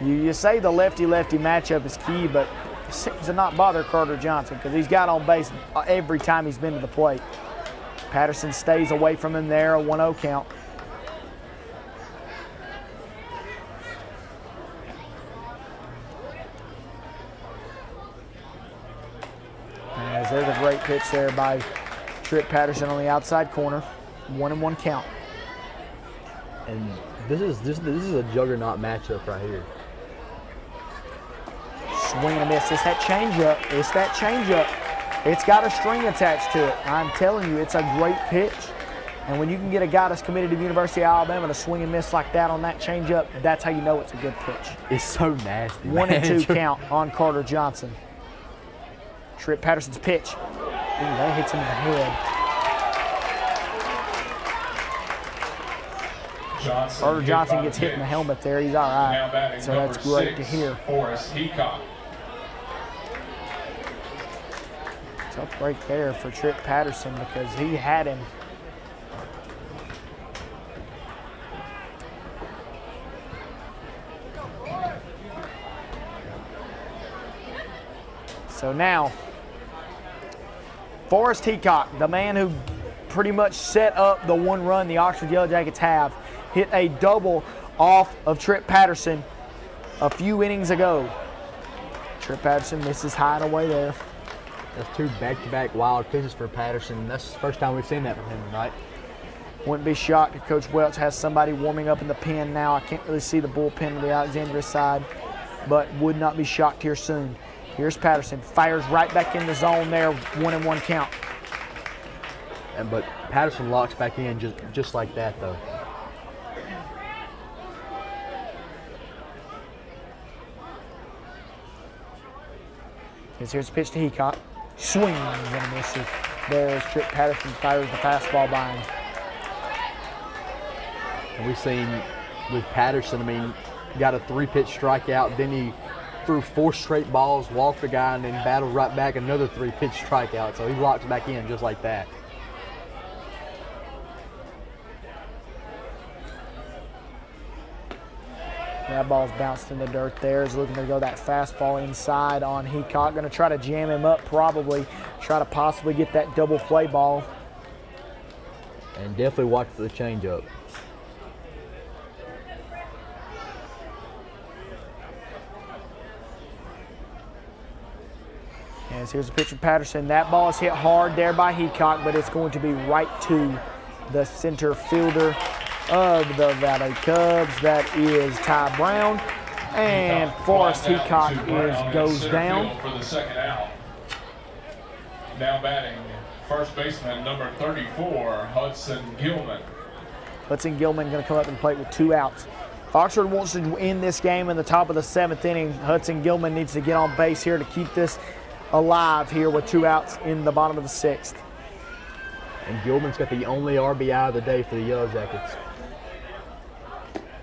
You say the lefty-lefty matchup is key, but it seems to not bother Carter Johnson because he's got on base every time he's been to the plate. Patterson stays away from him there, a 1-0 count. As there's a great pitch there by Trip Patterson on the outside corner, 1-1 count. And this is a juggernaut matchup right here. Swing and a miss. It's that changeup. It's that changeup. It's got a string attached to it. I'm telling you, it's a great pitch. And when you can get a guy that's committed to the University of Alabama to swing and miss like that on that changeup, that's how you know it's a good pitch. It's so nasty. 1-2 count on Carter Johnson. Trip Patterson's pitch. Ooh, that hits him in the head. Carter Johnson gets hit in the helmet there. He's all right. So that's great to hear. Tough break there for Trip Patterson because he had him. So now, Forrest Heacock, the man who pretty much set up the one run the Oxford Yellow Jackets have. Hit a double off of Trip Patterson a few innings ago. Trip Patterson misses high and away there. That's 2 back-to-back wild pitches for Patterson. That's the first time we've seen that from him, right? Wouldn't be shocked if Coach Welch has somebody warming up in the pen now. I can't really see the bullpen on the Alexandria side, but would not be shocked here soon. Here's Patterson, fires right back in the zone there, 1-1 count. But Patterson locks back in just like that, though. Here's a pitch to Heacock. Swing and a miss. There's Trip Patterson, fires the fastball by him. And we've seen with Patterson, I mean, got a 3-pitch strikeout, then he threw 4 straight balls, walked the guy, and then battled right back another 3-pitch strikeout. So he locks back in just like that. That ball's bounced in the dirt there. He's looking to go that fastball inside on Heacock. Going to try to jam him up probably. Try to possibly get that double play ball. And definitely watch for the changeup. As here's a pitch from Patterson. That ball is hit hard there by Heacock, but it's going to be right to the center fielder of the Valley Cubs. That is Ty Brown. And Forrest Heacock goes down. For the second out. Now batting, first baseman number 34, Hudson Gilman. Hudson Gilman going to come up and play with 2 outs. If Oxford wants to win this game in the top of the 7th inning, Hudson Gilman needs to get on base here to keep this alive here with 2 outs in the bottom of the 6th. And Gilman's got the only RBI of the day for the Yellow Jackets.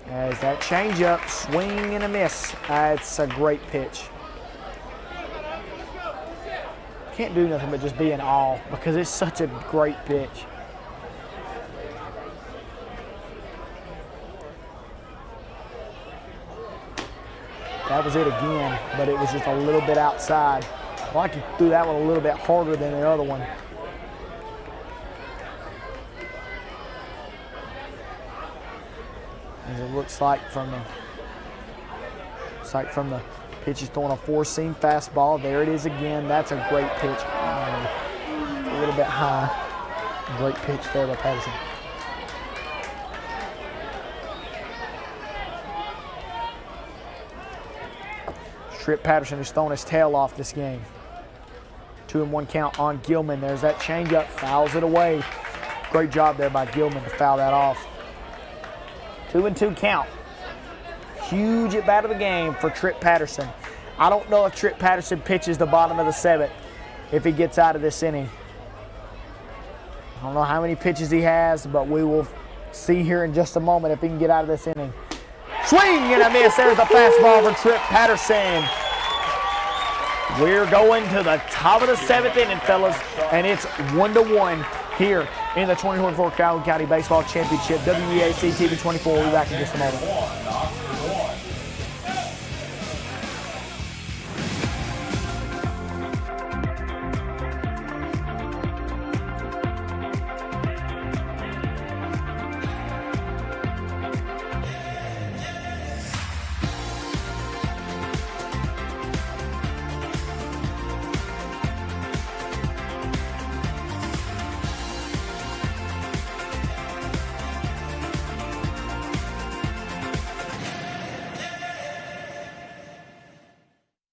As that changeup, swing and a miss. It's a great pitch. Can't do nothing but just be in awe because it's such a great pitch. That was it again, but it was just a little bit outside. I like he threw that one a little bit harder than the other one. As it looks like from the pitch, he's throwing a 4-seam fastball. There it is again. That's a great pitch. A little bit high. Great pitch there by Patterson. Trip Patterson has thrown his tail off this game. 2-1 count on Gilman. There's that changeup, fouls it away. Great job there by Gilman to foul that off. 2-2 count. Huge at bat of the game for Trip Patterson. I don't know if Trip Patterson pitches the bottom of the 7th if he gets out of this inning. I don't know how many pitches he has, but we will see here in just a moment if he can get out of this inning. Swing and a miss. There's the fastball for Trip Patterson. We're going to the top of the 7th inning, fellas, and it's 1-1 here in the 2024 Calhoun County Baseball Championship. WEAC TV24. We'll be back in just a moment.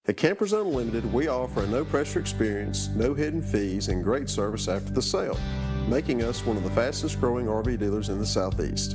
At Campers Unlimited, we offer a no-pressure experience, no hidden fees, and great service after the sale, making us one of the fastest-growing RV dealers in the Southeast.